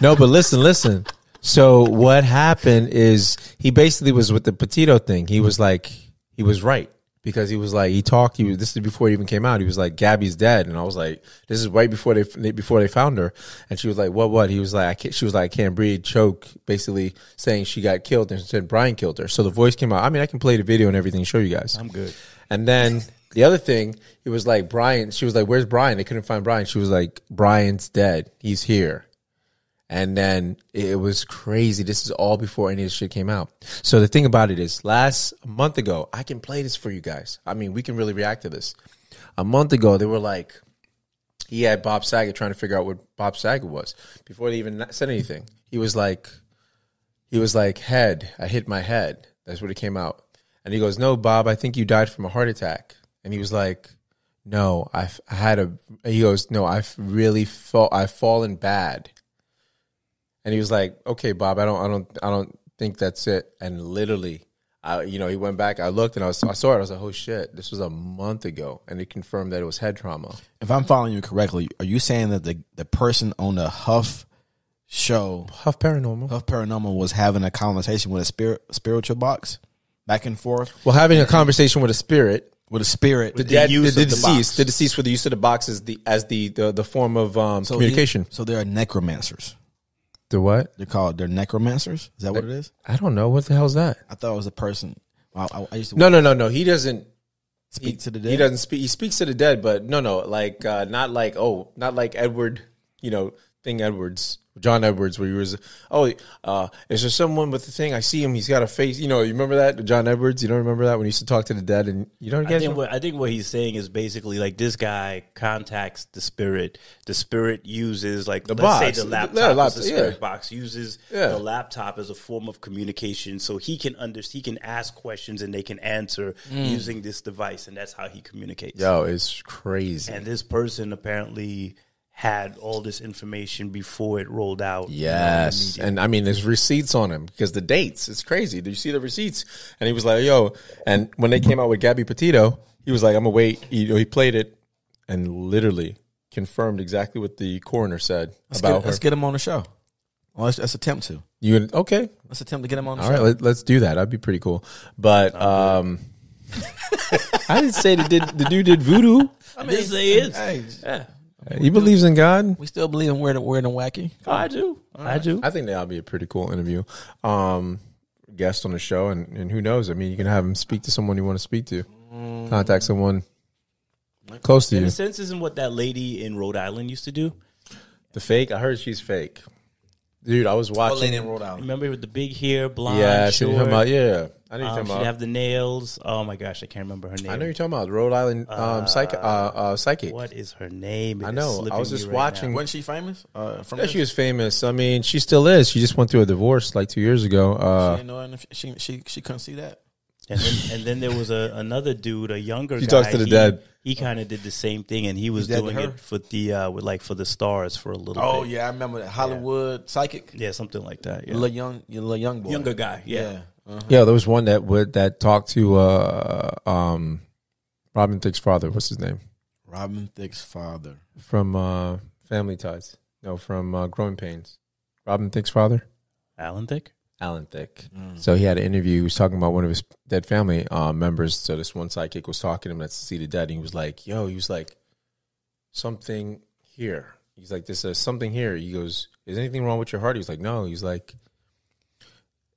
No, but listen. So what happened is he basically was with the Petito thing. He was like, he was right, because he was like, he talked. This is before he even came out. He was like, Gabby's dead, and I was like, this is right before they found her, and she was like, what? He was like, she was like, I can't breathe, choke, basically saying she got killed, and said Brian killed her. So the voice came out. I mean, I can play the video and everything, show you guys. I'm good. And then the other thing, it was like Brian. She was like, where's Brian? They couldn't find Brian. She was like, Brian's dead. He's here. And then it was crazy. This is all before any of this shit came out. So the thing about it is, a month ago, I can play this for you guys. I mean, we can really react to this. A month ago, they were like, he had Bob Saget trying to figure out what Bob Saget was before they even said anything. He was like, head. I hit my head. That's what it came out. And he goes, no, Bob, I think you died from a heart attack. And he was like, no, he goes, no, I've fallen bad. And he was like, okay, Bob, I don't think that's it. And literally, he went back, I looked, and I saw it. I was like, oh shit, this was a month ago. And it confirmed that it was head trauma. If I'm following you correctly, are you saying that the person on the Huff show, Huff Paranormal was having a conversation with a spiritual box? Back and forth. Well, having a conversation with a spirit. The deceased for the use of the box as the form of communication. So there are necromancers. The what? They're necromancers. Is that what it is? I don't know. What the hell is that? I thought it was a person. I used to. No. He doesn't speak to the dead. He doesn't speak. He speaks to the dead, but no. Not like Edward. John Edwards, where he was, is there someone with the thing? I see him. He's got a face. You remember that? John Edwards? You don't remember that when he used to talk to the dead? And you don't get it? I think what he's saying is basically like this guy contacts the spirit. The spirit uses let's say the laptop as the spirit box, uses the laptop as a form of communication, so he can ask questions and they can answer using this device, and that's how he communicates. Yo, it's crazy. And this person apparently had all this information before it rolled out. Yes. And I mean, there's receipts on him because the dates, it's crazy. Do you see the receipts? And he was like, yo, and when they came out with Gabby Petito, he was like, I'm going to wait. He played it and literally confirmed exactly what the coroner said about her. Let's get him on the show. Well, let's attempt to. Okay. Let's attempt to get him on the show. All right, let's do that. That'd be pretty cool. But I didn't say the dude did voodoo. I didn't say it is. Hey, yeah. He believes in God. We still believe in we're the wacky. I do. I do. I think that'll be a pretty cool interview. Guest on the show, and who knows? I mean, you can have him speak to someone you want to speak to. Contact someone Close to In you. a sense, isn't what that lady in Rhode Island used to do? The fake? I heard she's fake. Dude, I was watching. What lady in Rhode Island? Remember with the big hair, blonde, Yeah, short. I know you're talking She'd about. have the nails. Oh my gosh, I can't remember her name. I know you're talking about Rhode Island psychic. What is her name? I know. I was just watching. Wasn't she famous? Yeah, she was famous. I mean, she still is. She just went through a divorce like 2 years ago. she didn't know she couldn't see that. And then there was another dude, a younger He guy. talks to the dead. He kind of did the same thing, and he was dead to doing her? it for the for the stars for a little bit. Oh yeah, I remember that Hollywood psychic. Yeah, something like that. Yeah. Little young boy, Younger guy. Yeah. Yeah, there was one that talked to Robin Thicke's father. What's his name? Robin Thicke's father From Family Ties. No, from Growing Pains. Robin Thicke's father? Alan Thicke? Alan Thicke. So he had an interview. He was talking about one of his dead family members. So this one sidekick was talking to him that's seated dead. And he was like, something here. He's like, there's something here. He goes, is anything wrong with your heart? He was like, no. He's like,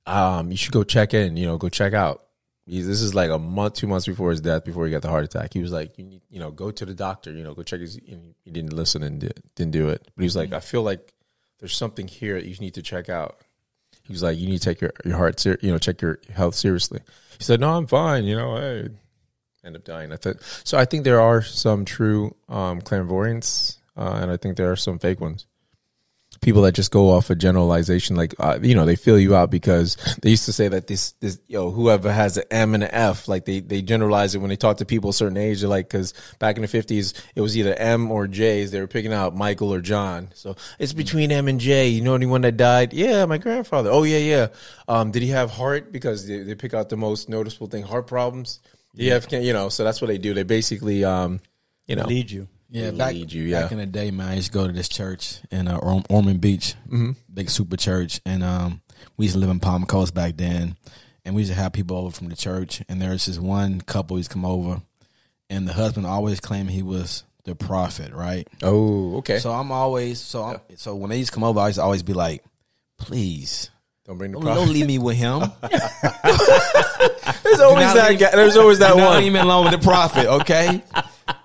you should go check in, go check out. This is like a month, 2 months before his death, before he got the heart attack. He was like, you need, go to the doctor, go check his, he didn't listen and didn't do it. But he was like, I feel like there's something here that you need to check out. He was like, you need to take your heart, check your health seriously. He said, no, I'm fine. I end up dying. So I think there are some true clairvoyants, and I think there are some fake ones. People that just go off a generalization, like, they fill you out because they used to say that this, whoever has an M and an F, like they generalize it when they talk to people a certain age. They're like, because back in the 50s, it was either M or J's. They were picking out Michael or John. So it's between M and J. You know anyone that died? Yeah, my grandfather. Oh, yeah. Did he have heart? Because they pick out the most noticeable thing, heart problems. Yeah, so that's what they do. They basically, lead you. Yeah, back in the day, man, I used to go to this church in Ormond Beach, big super church, and we used to live in Palm Coast back then, and we used to have people over from the church, and there was this one couple used to come over, and the husband always claimed he was the prophet, right? Oh, okay. So so when they used to come over, I used to always be like, please. Don't bring the prophet. Don't leave me with him. There's always that guy. There's always that one. Don't leave me alone with the prophet, okay?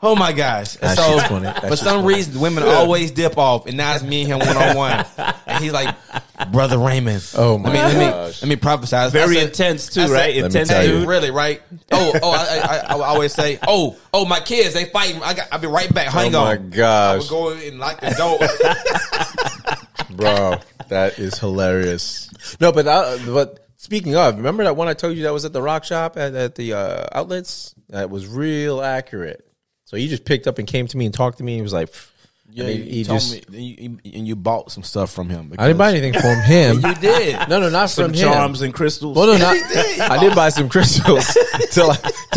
Oh my gosh! And so for some reason, women always dip off, and now it's me and him 1-on-1. And he's like, "Brother Raymond, oh my gosh, let me prophesy." Very intense too, right? Intense, dude. Really, right? I always say, "Oh, my kids, they fighting. I'll be right back. Hang on." Oh my gosh! I would go and lock the door. Bro, that is hilarious. No, but speaking of, remember that one I told you that was at the rock shop at the outlets? That was real accurate. So he just picked up and came to me and talked to me. He was like, yeah, he told me, and you bought some stuff from him. I didn't buy anything from him. You did. No, not some from him. Charms and crystals. Well, no, I did buy some crystals till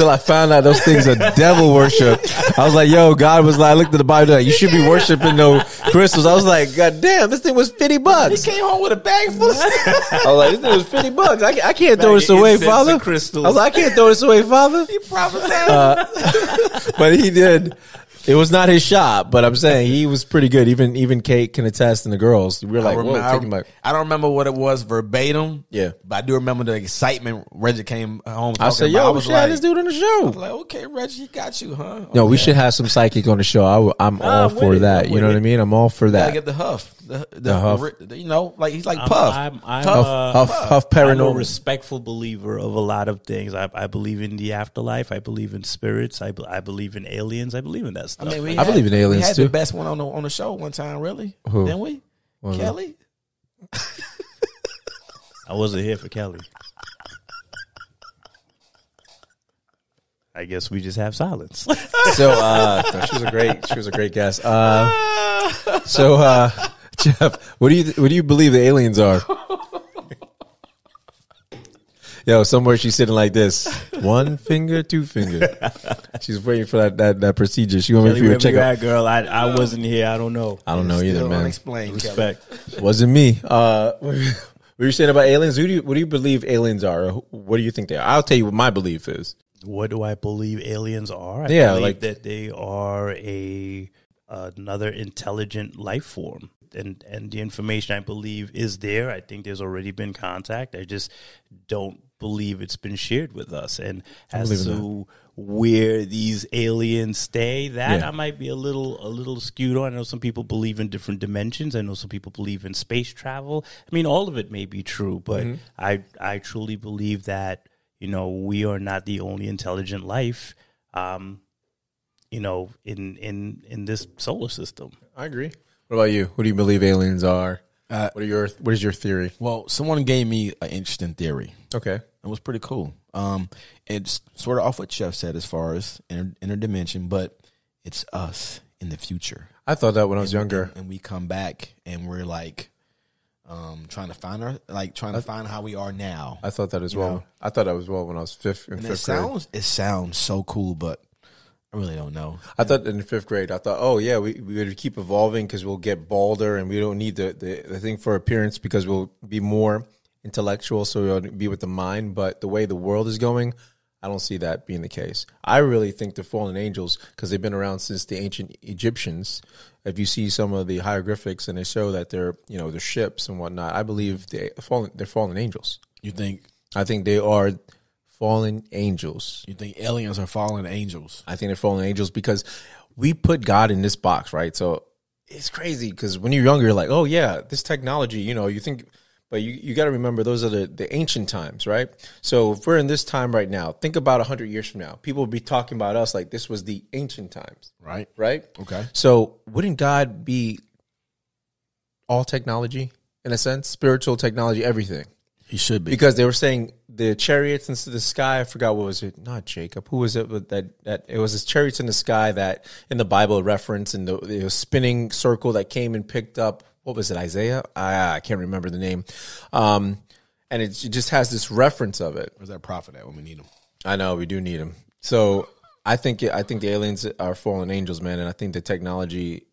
I found out those things are devil worship. I was like, yo, God was like, I looked at the Bible, like, you should be worshiping no crystals. I was like, God damn, this thing was $50. He came home with a bag full of stuff. I was like, this thing was $50. I can't throw this away, Father. Crystals. I was like, I can't throw this away, Father. He prophesied. But he did. It was not his shop, but I'm saying he was pretty good. Even Kate can attest, and the girls. We were like, I don't remember what it was verbatim. Yeah, but I do remember the excitement. Reggie came home. I said, "Yo, we should have this dude on the show." I was like, "Okay, Reggie, he got you, huh?" Okay. No, we should have some psychic on the show. I'm all for that. You know what I mean? I'm all for that. I get the huff, the huff. Like he's like Puff. Huff paranormal. I'm a respectful believer of a lot of things. I believe in the afterlife. I believe in spirits. I believe in aliens. I believe in that stuff. I believe in aliens we had too. The best one on the show one time, really? Who? Didn't we? Kelly. I wasn't here for Kelly. I guess we just have silence. So she was a great guest. So Jeff, what do you believe the aliens are? Yo, somewhere she's sitting like this. 1 finger, 2 finger. She's waiting for that procedure. She want me to check out. Girl, I wasn't here. I don't know. I don't know either, man. Unexplained. Respect. Wasn't me. What were you saying about aliens? What do you believe aliens are? What do you think they are? I'll tell you what my belief is. What do I believe aliens are? I believe that they are another intelligent life form. And the information I believe is there. I think there's already been contact. I just don't believe it's been shared with us. And as to where these aliens stay. That I might be a little skewed on. I know some people believe in different dimensions. I know some people believe in space travel. I mean, all of it may be true, but I truly believe that, you know, we are not the only intelligent life, you know, in this solar system. I agree. What about you? Who do you believe aliens are? What is your theory? Well, someone gave me an interesting theory. Okay. It was pretty cool. It's sort of off what Chef said as far as interdimension, but it's us in the future. I thought that when I was younger. And we come back and we're like trying to find how we are now. I thought that as well. I thought that as well when I was fifth grade. It sounds so cool, but I really don't know. I thought in the fifth grade, oh yeah, we would keep evolving because we'll get balder and we don't need the thing for appearance because we'll be more intellectual, so we'll be with the mind. But the way the world is going, I don't see that being the case. I really think the fallen angels, because they've been around since the ancient Egyptians. If you see some of the hieroglyphics and they show that they're, you know, their ships and whatnot, I believe they're fallen angels. You think? I think they are fallen angels. You think aliens are fallen angels? I think they're fallen angels because we put God in this box, right? So it's crazy because when you're younger, you're like, oh yeah, this technology, you know, you think, but you got to remember those are the ancient times, right? So if we're in this time right now, think about 100 years from now, people will be talking about us like this was the ancient times. Right. Right? Okay. So wouldn't God be all technology in a sense? Spiritual technology, everything. He should be. Because they were saying the chariots into the sky. I forgot what was it. Not Jacob. Who was it? That it was his chariots in the sky that in the Bible reference and the spinning circle that came and picked up. What was it? Isaiah? I can't remember the name. And it just has this reference of it. Where's that prophet at when we need him? I know we do need him. So I think the aliens are fallen angels, man, and I think the technology.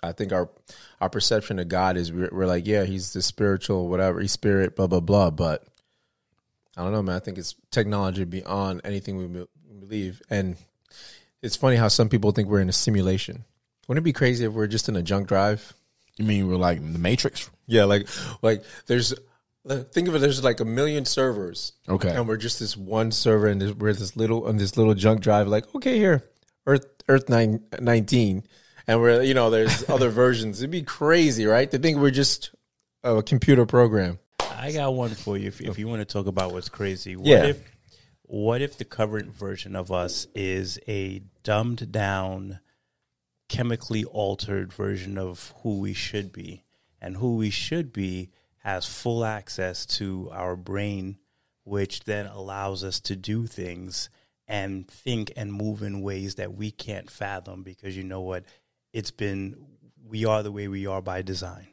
I think our perception of God is we're like, yeah, he's the spiritual, whatever, he's spirit, blah, blah, blah. But I don't know, man. I think it's technology beyond anything we believe. And it's funny how some people think we're in a simulation. Wouldn't it be crazy if we're just in a junk drive? You mean we're like the Matrix? Yeah, like there's, think of it, there's like a million servers. Okay. And we're just this one server and we're this little junk drive, like, okay, here, Earth 19. And we're, you know, there's other versions. It'd be crazy, right? To think we're just a computer program. I got one for you if you want to talk about what's crazy. What if the current version of us is a dumbed down, chemically altered version of who we should be? And who we should be has full access to our brain, which then allows us to do things and think and move in ways that we can't fathom because, you know what? We are the way we are by design.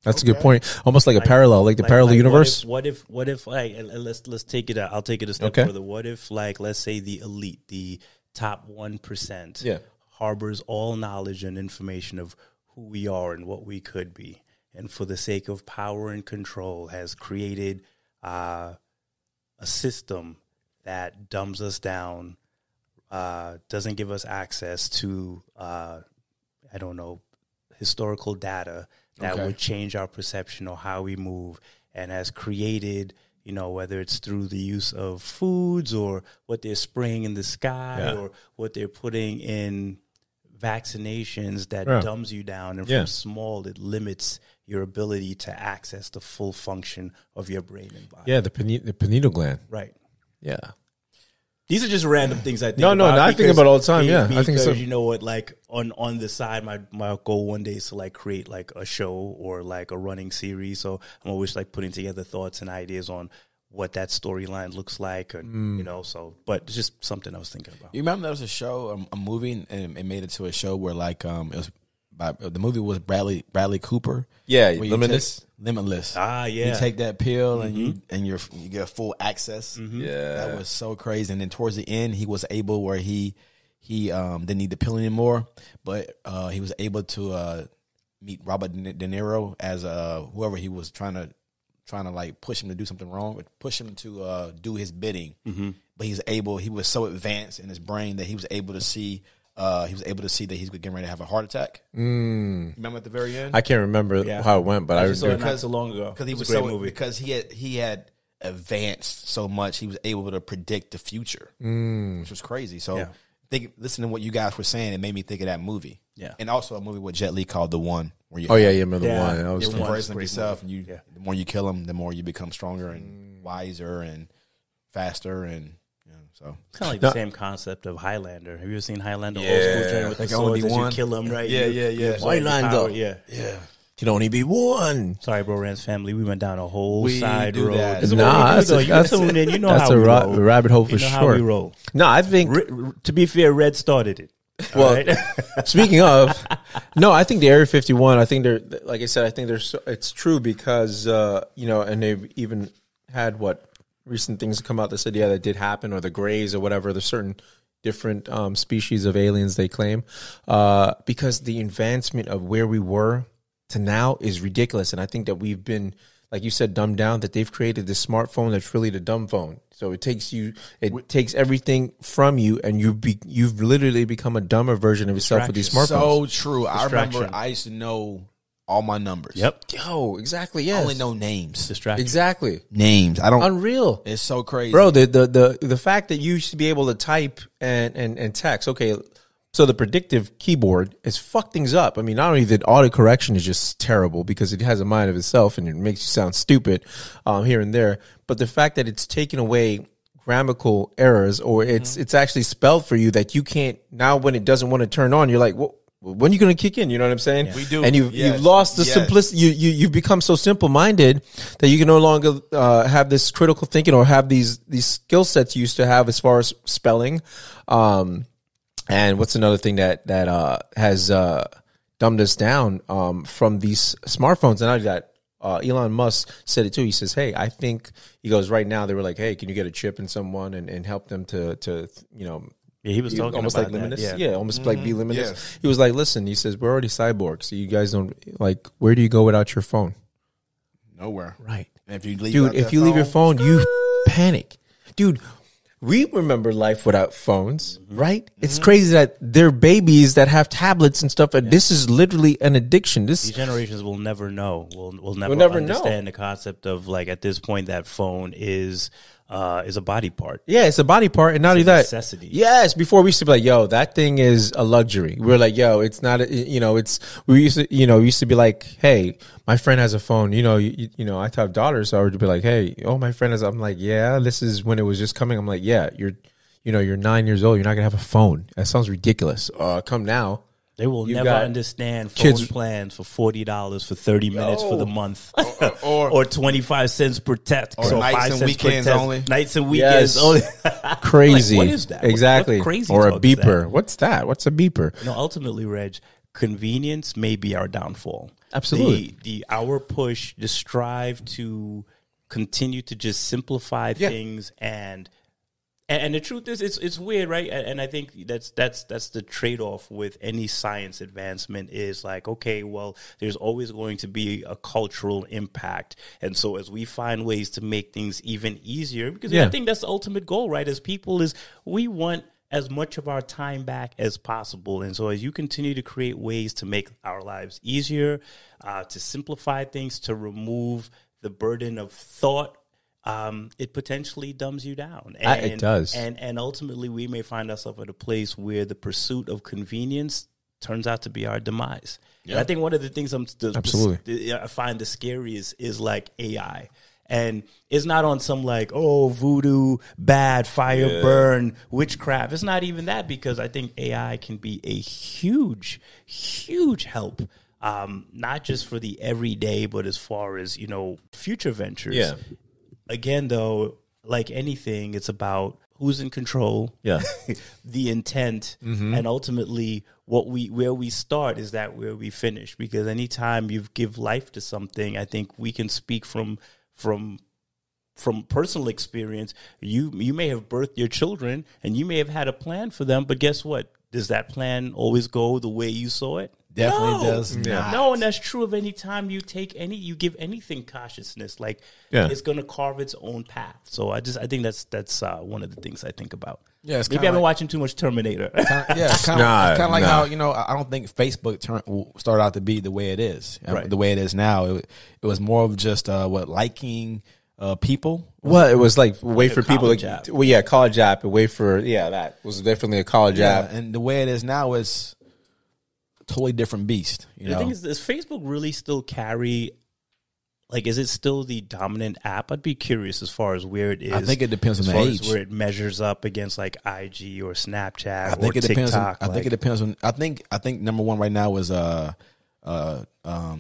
That's a good point. Almost like a parallel, like the parallel universe. What if like, let's take it out. I'll take it a step further. What if, like, let's say the elite, the top 1%, harbors all knowledge and information of who we are and what we could be, and for the sake of power and control, has created a system that dumbs us down. Doesn't give us access to, historical data that would change our perception of how we move, and has created, you know, whether it's through the use of foods or what they're spraying in the sky or what they're putting in vaccinations that dumbs you down. And from small, it limits your ability to access the full function of your brain and body. Yeah, the pineal gland. Right. Yeah. These are just random things I think about. No, I think about it all the time, yeah. I think so. You know what, like, on the side, my goal one day is to, like, create, like, a show or, like, a running series. So I'm always, like, putting together thoughts and ideas on what that storyline looks like, and you know, so, but it's just something I was thinking about. You remember there was a show, a movie, and it made it to a show where, like, it was the movie was Bradley Cooper. Yeah, Limitless. Limitless. Ah, yeah. You take that pill and you get full access. Yeah, that was so crazy. And then towards the end, he was able where he didn't need the pill anymore, but he was able to meet Robert De Niro as whoever he was trying to like push him to do something wrong, push him to do his bidding. But he was so advanced in his brain that he was able to see. That he's getting ready to have a heart attack. Remember at the very end? I can't remember how it went, but I saw it not so long ago. Because he was so movie. Because he had advanced so much. He was able to predict the future, which was crazy. So listen to what you guys were saying. It made me think of that movie. Yeah. And also a movie with Jet Li called The One. Where you remember The One. That was you're version of yourself. And the more you kill him, the more you become stronger and wiser and faster. And so it's kind of like the same concept of Highlander. Have you ever seen Highlander? Old school train with the swords as you kill him, right? Yeah. Highlander. Yeah. Can only be one. Sorry, Bro-RantZ family. We went down a whole side road. That's a rabbit hole for sure. How we roll. No, I think to be fair, Red started it. Well, speaking of, no, I think the Area 51. I think they're, like I said, I think it's true because and they've even had recent things come out that said that did happen, or the Greys or whatever. There's certain different species of aliens they claim because the advancement of where we were to now is ridiculous, and I think that we've been, like you said, dumbed down. That they've created this smartphone that's really the dumb phone. So it takes everything from you, and you've literally become a dumber version of yourself with these smartphones. So true. I remember I used to know all my numbers. Yep. Yo, exactly. Yes. I only know names. Distraction. Exactly. Names. I don't. Unreal. It's so crazy, bro. The fact that you used to be able to type and text. Okay. So the predictive keyboard has fucked things up. I mean, not only that autocorrection is just terrible because it has a mind of itself and it makes you sound stupid here and there, but the fact that it's taken away grammatical errors, or it's actually spelled for you that you can't, now when it doesn't want to turn on, you're like, well, when are you going to kick in? You know what I'm saying? Yeah. We do. And you've lost the simplicity. You've become so simple-minded that you can no longer have this critical thinking or have these skill sets you used to have as far as spelling. And what's another thing that has dumbed us down from these smartphones? And I that Elon Musk said it too. He says, "Hey, I think," he goes, "right now they were like, hey, can you get a chip in someone and help them to Yeah, he was talking almost about like limitless. that. Yeah, almost like be limitless. Yes. He was like, listen, he says, we're already cyborgs, so you guys don't, like, where do you go without your phone? Nowhere. Right. And if you leave, leave your phone, you panic. Dude, we remember life without phones, right? It's crazy that they're babies that have tablets and stuff, and this is literally an addiction. These generations will never know. We'll never understand the concept of, like, at this point, that phone is a body part. Yeah, it's a body part, and not only that, necessity. Yes, before we used to be like, yo, that thing is a luxury. We're like, yo, it's not. We used to be like, hey, my friend has a phone. I have daughters, so I would be like, hey, my friend has. I'm like, yeah, this is when it was just coming. I'm like, yeah, you're 9 years old. You're not gonna have a phone. That sounds ridiculous. Come now. They will never understand phone plans for $40 for 30 minutes for the month, or 25 cents per text, or nights and weekends only. Nights and weekends only. Crazy. Like, what is that? Exactly. What crazy or a beeper. That? What's that? What's a beeper? Ultimately, Reg, convenience may be our downfall. Absolutely. Our push, the strive to continue to just simplify things And the truth is, it's weird, right? And I think that's the trade-off with any science advancement is like, okay, well, there's always going to be a cultural impact. And so as we find ways to make things even easier, because I think that's the ultimate goal, right? As people is we want as much of our time back as possible. And so as you continue to create ways to make our lives easier, to simplify things, to remove the burden of thought, it potentially dumbs you down. And, it does. And ultimately, we may find ourselves at a place where the pursuit of convenience turns out to be our demise. Yeah. And I think one of the things I find the scariest is like AI. And it's not on some like, voodoo, bad, fire, burn, witchcraft. It's not even that, because I think AI can be a huge, huge help. Not just for the everyday, but as far as, future ventures. Yeah. Again, though, like anything, it's about who's in control, the intent, and ultimately where we start is that where we finish. Because anytime you give life to something, I think we can speak from personal experience. You may have birthed your children and you may have had a plan for them, but guess what? Does that plan always go the way you saw it? Definitely does. No, and that's true of any time you give anything consciousness. Like it's going to carve its own path. So I think that's one of the things I think about. Yeah, it's maybe I've been watching too much Terminator. Kind of like how I don't think Facebook started out to be the way it is. Right. The way it is now. It was more of just liking. people. Well, it was like a way a for people college to, app. well, yeah, college app, a way for, that was definitely a college app. And the way it is now is a totally different beast. The thing is, does Facebook really still carry? Like, is it still the dominant app? I'd be curious as far as where it is. I think it depends on as the far age. as where it measures up against like IG or Snapchat I think or it depends. TikTok. I think it depends on. I think number one right now is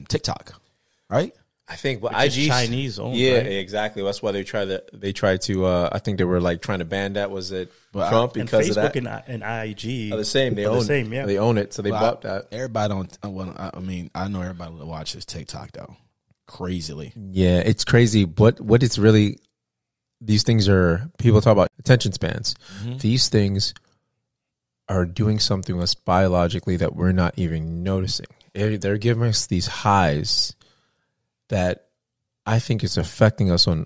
TikTok, right? I think, but Which is IG Chinese owned, yeah, right? exactly. That's why they tried to. I think they were like trying to ban that. Was it Trump And because Facebook of that? and IG Are the same. They are own the same. Yeah, They own it, so they bought that. Everybody don't. Well, I mean, I know everybody watches TikTok though, crazily. Yeah, it's crazy. What it's really, these things are, people talk about attention spans. Mm-hmm. These things are doing something with us biologically that we're not even noticing. They're giving us these highs that I think is affecting us on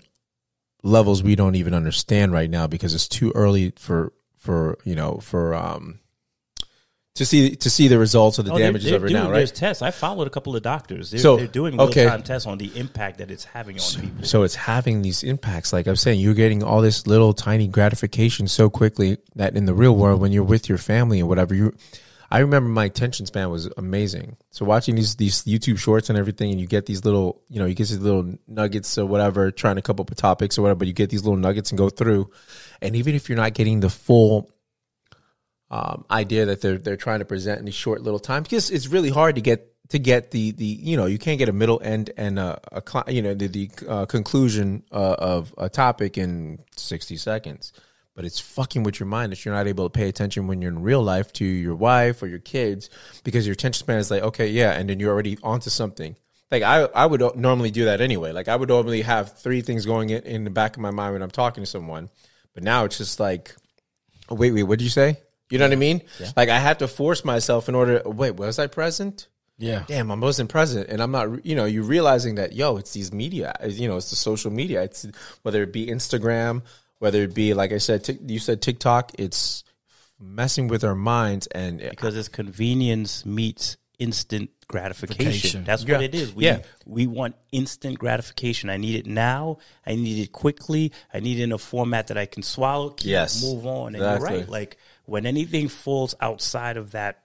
levels we don't even understand right now, because it's too early to see the results of the damages of it now, right? There's tests. I followed a couple of doctors. They're doing real-time tests on the impact that it's having on people. So it's having these impacts. Like I'm saying, you're getting all this little tiny gratification so quickly that in the real world, when you're with your family or whatever, I remember my attention span was amazing. So watching these YouTube shorts and everything, and you get these little, you get these little nuggets or whatever, trying to come up with topics or whatever, but you get these little nuggets and go through. And even if you're not getting the full idea that they're trying to present in these short little time, because it's really hard to get the you can't get a middle end and the conclusion of a topic in 60 seconds. But it's fucking with your mind that you're not able to pay attention when you're in real life to your wife or your kids, because your attention span is like, okay, yeah, and then you're already onto something. Like I would normally do that anyway. Like I would normally have 3 things going in the back of my mind when I'm talking to someone, but now it's just like, wait, what did you say? You know what I mean? Yeah. Like I have to force myself in order. Wait, was I present? Yeah. Damn, I wasn't present, and I'm not. You're realizing that it's these media. It's the social media. It's whether it be Instagram, whether it be, like I said, you said TikTok. It's messing with our minds, and because it's convenience meets instant gratification. That's what it is. We want instant gratification. I need it now. I need it quickly. I need it in a format that I can swallow, move on. And you're right. Like when anything falls outside of that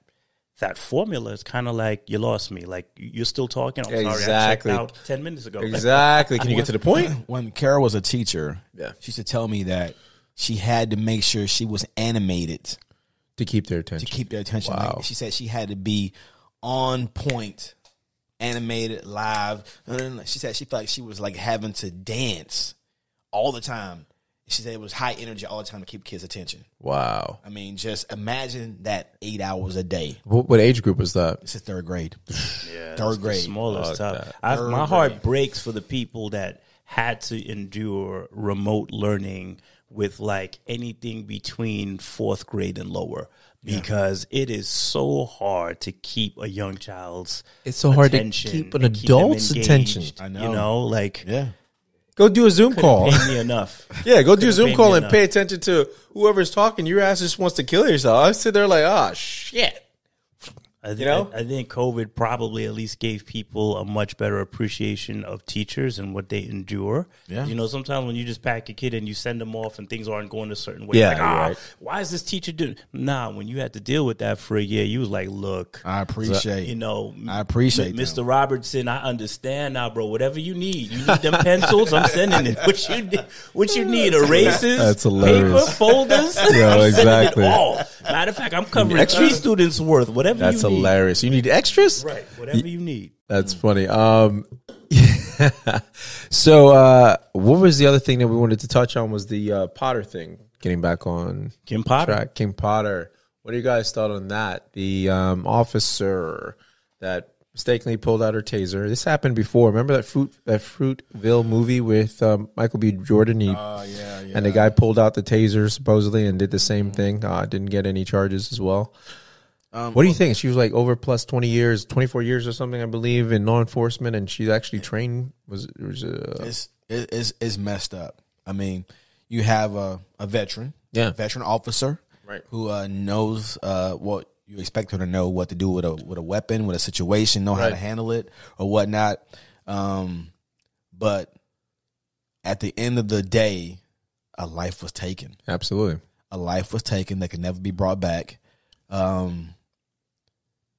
formula, it's kind of like you lost me. Like you're still talking. I'm sorry, I checked out 10 minutes ago. Exactly. Can you get to the point? When Carol was a teacher, she used to tell me that she had to make sure she was animated to keep their attention. Wow. Like she said she had to be on point, animated, live. She said she felt like she was like having to dance all the time. She said it was high energy all the time to keep kids' attention. Wow. I mean, just imagine that 8 hours a day. What age group was that? It's a 3rd grade. Yeah, 3rd grade. Smallest tough. My heart breaks for the people that had to endure remote learning with like anything between 4th grade and lower, because it is so hard to keep a young child's It's so hard to keep an adult's attention. I know. Go do a Zoom call. Pay me enough. Go do a Zoom call and pay attention to whoever's talking. Your ass just wants to kill yourself. I sit there like, oh, shit. I think COVID probably at least gave people a much better appreciation of teachers and what they endure. Yeah. Sometimes when you just pack a kid and you send them off and things aren't going a certain way, why is this teacher doing? Nah, when you had to deal with that for a year, you was like, look, I appreciate Mr. Robertson. I understand now, bro. Whatever you need them pencils, I'm sending it. What you need? Erasers, that's hilarious. Paper, folders. Yeah, exactly. Matter of fact, I'm covering 3 students worth. Whatever that's you need. Hilarious. You need extras? Right. Whatever you need. That's funny. So what was the other thing that we wanted to touch on was the Potter thing, getting back on Kim Potter. Track. Kim Potter. What do you guys thought on that? The officer that mistakenly pulled out her taser. This happened before. Remember that Fruitville movie with Michael B. Jordan? And the guy pulled out the taser supposedly and did the same thing. Didn't get any charges as well. What do you think? She was like over plus 20 years, 24 years or something, I believe, in law enforcement, and she's actually trained. It's messed up. I mean, you have a veteran, veteran officer, right, who knows what you expect her to know, what to do with a weapon, with a situation, know how to handle it or whatnot. But at the end of the day, a life was taken. Absolutely. A life was taken that can never be brought back.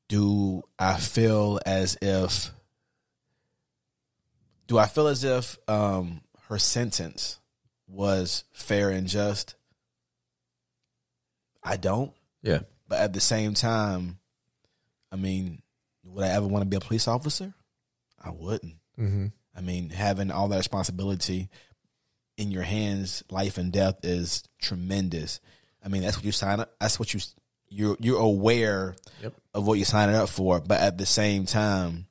Do I feel as if her sentence was fair and just? I don't. Yeah. But at the same time, I mean, would I ever want to be a police officer? I wouldn't. Mm-hmm. I mean, having all that responsibility in your hands, life and death, is tremendous. I mean, that's what you sign up. That's what you're aware of what you're signing up for. But at the same time,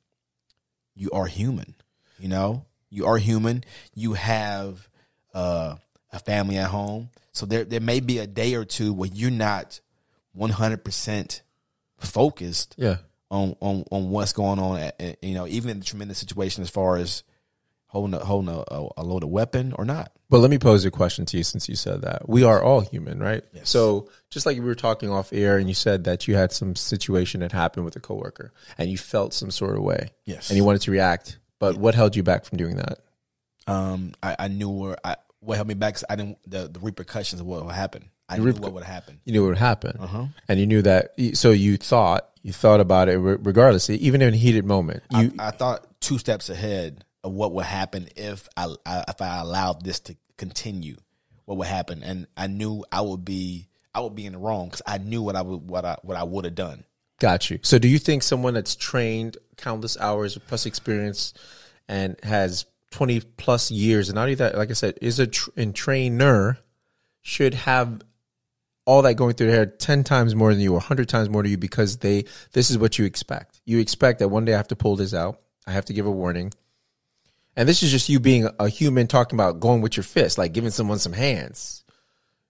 you are human. You know, you are human. You have a family at home, so there may be a day or two where you're not 100% focused. Yeah. On what's going on. You know, even in the tremendous situation as far as holding a loaded weapon or not. But let me pose a question to you since you said that. We are all human, right? Yes. So just like we were talking off air and you said that you had some situation that happened with a coworker and you felt some sort of way. Yes. And you wanted to react. But what held you back from doing that? I knew what held me back is I didn't the repercussions of what would happen. I knew what would happen. You knew what would happen. Uh-huh. And you knew that. So you thought about it regardless, even in a heated moment. I thought 2 steps ahead of what would happen if I allowed this to continue. What would happen, and I knew I would be in the wrong because I knew what I would have done. Got you. So do you think someone that's trained countless hours plus experience and has 20 plus years, and not only that, like I said, is a trainer, should have all that going through their head 10 times more than you or 100 times more than you because this is what you expect. You expect that one day I have to pull this out. I have to give a warning. And this is just you being a human talking about going with your fist, like giving someone some hands.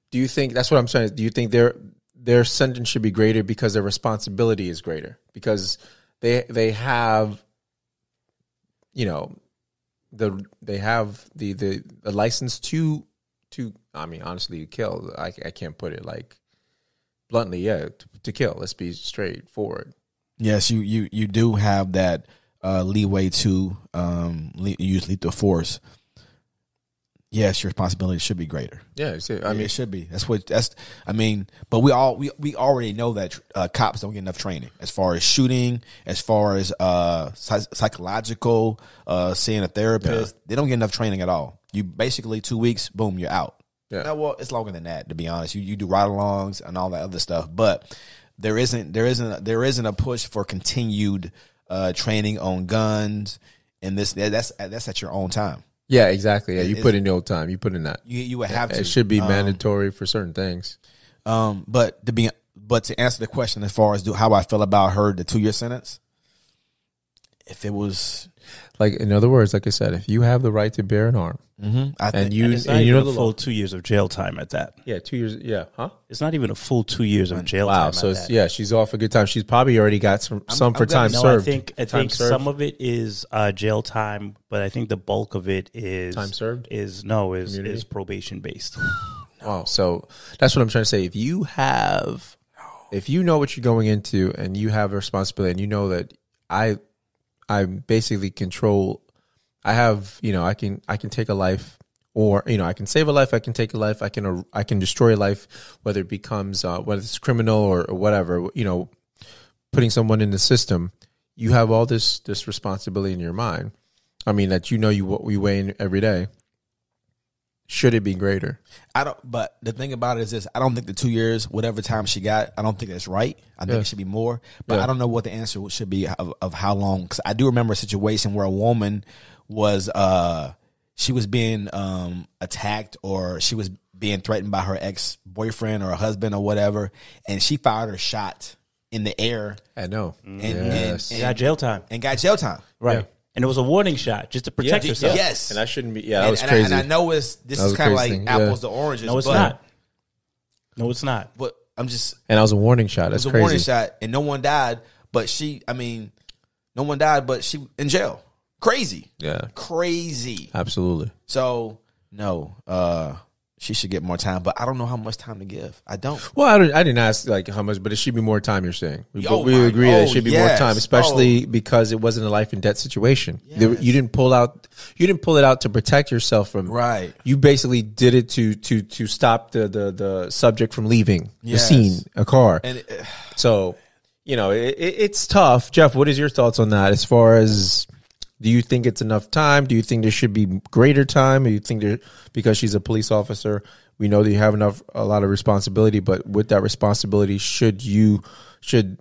Do you think, that's what I'm saying, do you think their sentence should be greater because their responsibility is greater? Because they have, you know, they have the license to I mean, honestly, kill. I can't put it like bluntly, to kill. Let's be straightforward. Yes, you do have that leeway to use lethal force. Yes, your responsibility should be greater. Yeah, I mean, it should be. But we already know that cops don't get enough training as far as shooting, as far as psychological, seeing a therapist. They don't get enough training at all. You basically 2 weeks, boom, you're out. Yeah. Now, well, it's longer than that, to be honest. You do ride-alongs and all that other stuff, but there isn't a push for continued training on guns and this. That's at your own time. Yeah, exactly. Yeah, you put in your own time. You put in that. You would have to. It should be mandatory for certain things. But to answer the question as far as how I feel about the 2-year sentence, if it was Like, in other words, like I said, if you have the right to bear an arm, and you know the full 2 years of jail time at that. Yeah, 2 years. Yeah, huh? It's not even a full 2 years of jail time. Wow. So it's, yeah, she's off a good time. She's probably already got some for time served. I think some of it is jail time, but I think the bulk of it is time served. Is probation based. Oh, so that's what I'm trying to say. If you know what you're going into and you have a responsibility, and you know that I basically control. I have, I can take a life, or I can save a life. I can take a life. I can destroy a life, whether it becomes whether it's criminal or whatever. Putting someone in the system. You have all this responsibility in your mind. I mean, that you weigh in every day. Should it be greater? I don't. But the thing about it is this: I don't think the 2 years, whatever time she got, I don't think that's right. I think it should be more. But I don't know what the answer should be of how long. Because I do remember a situation where a woman was she was being attacked, or she was being threatened by her ex-boyfriend or her husband or whatever, and she fired her shot in the air. I know. And got jail time. And got jail time. Right. Yeah. And it was a warning shot just to protect yourself. Yes. And I shouldn't be. Yeah, that was crazy. And I know this is kind of like apples to oranges. No, it's not. No, it's not. But I'm just. And that was a warning shot. That's crazy. It was a warning shot, and no one died. But no one died, but she in jail. Crazy. Yeah. Crazy. Absolutely. So no, she should get more time, but I don't know how much time to give. I don't. Well, I didn't ask like how much, but it should be more time. You're saying we agree that it should be more time, especially because it wasn't a life and death situation. Yes. You didn't pull it out to protect yourself from. Right. You basically did it to stop the subject from leaving the scene, a car. And so, it's tough. Jeff, what is your thoughts on that? As far as, do you think it's enough time? Do you think there should be greater time? Or you think because she's a police officer, we know that you have a lot of responsibility, but with that responsibility, should the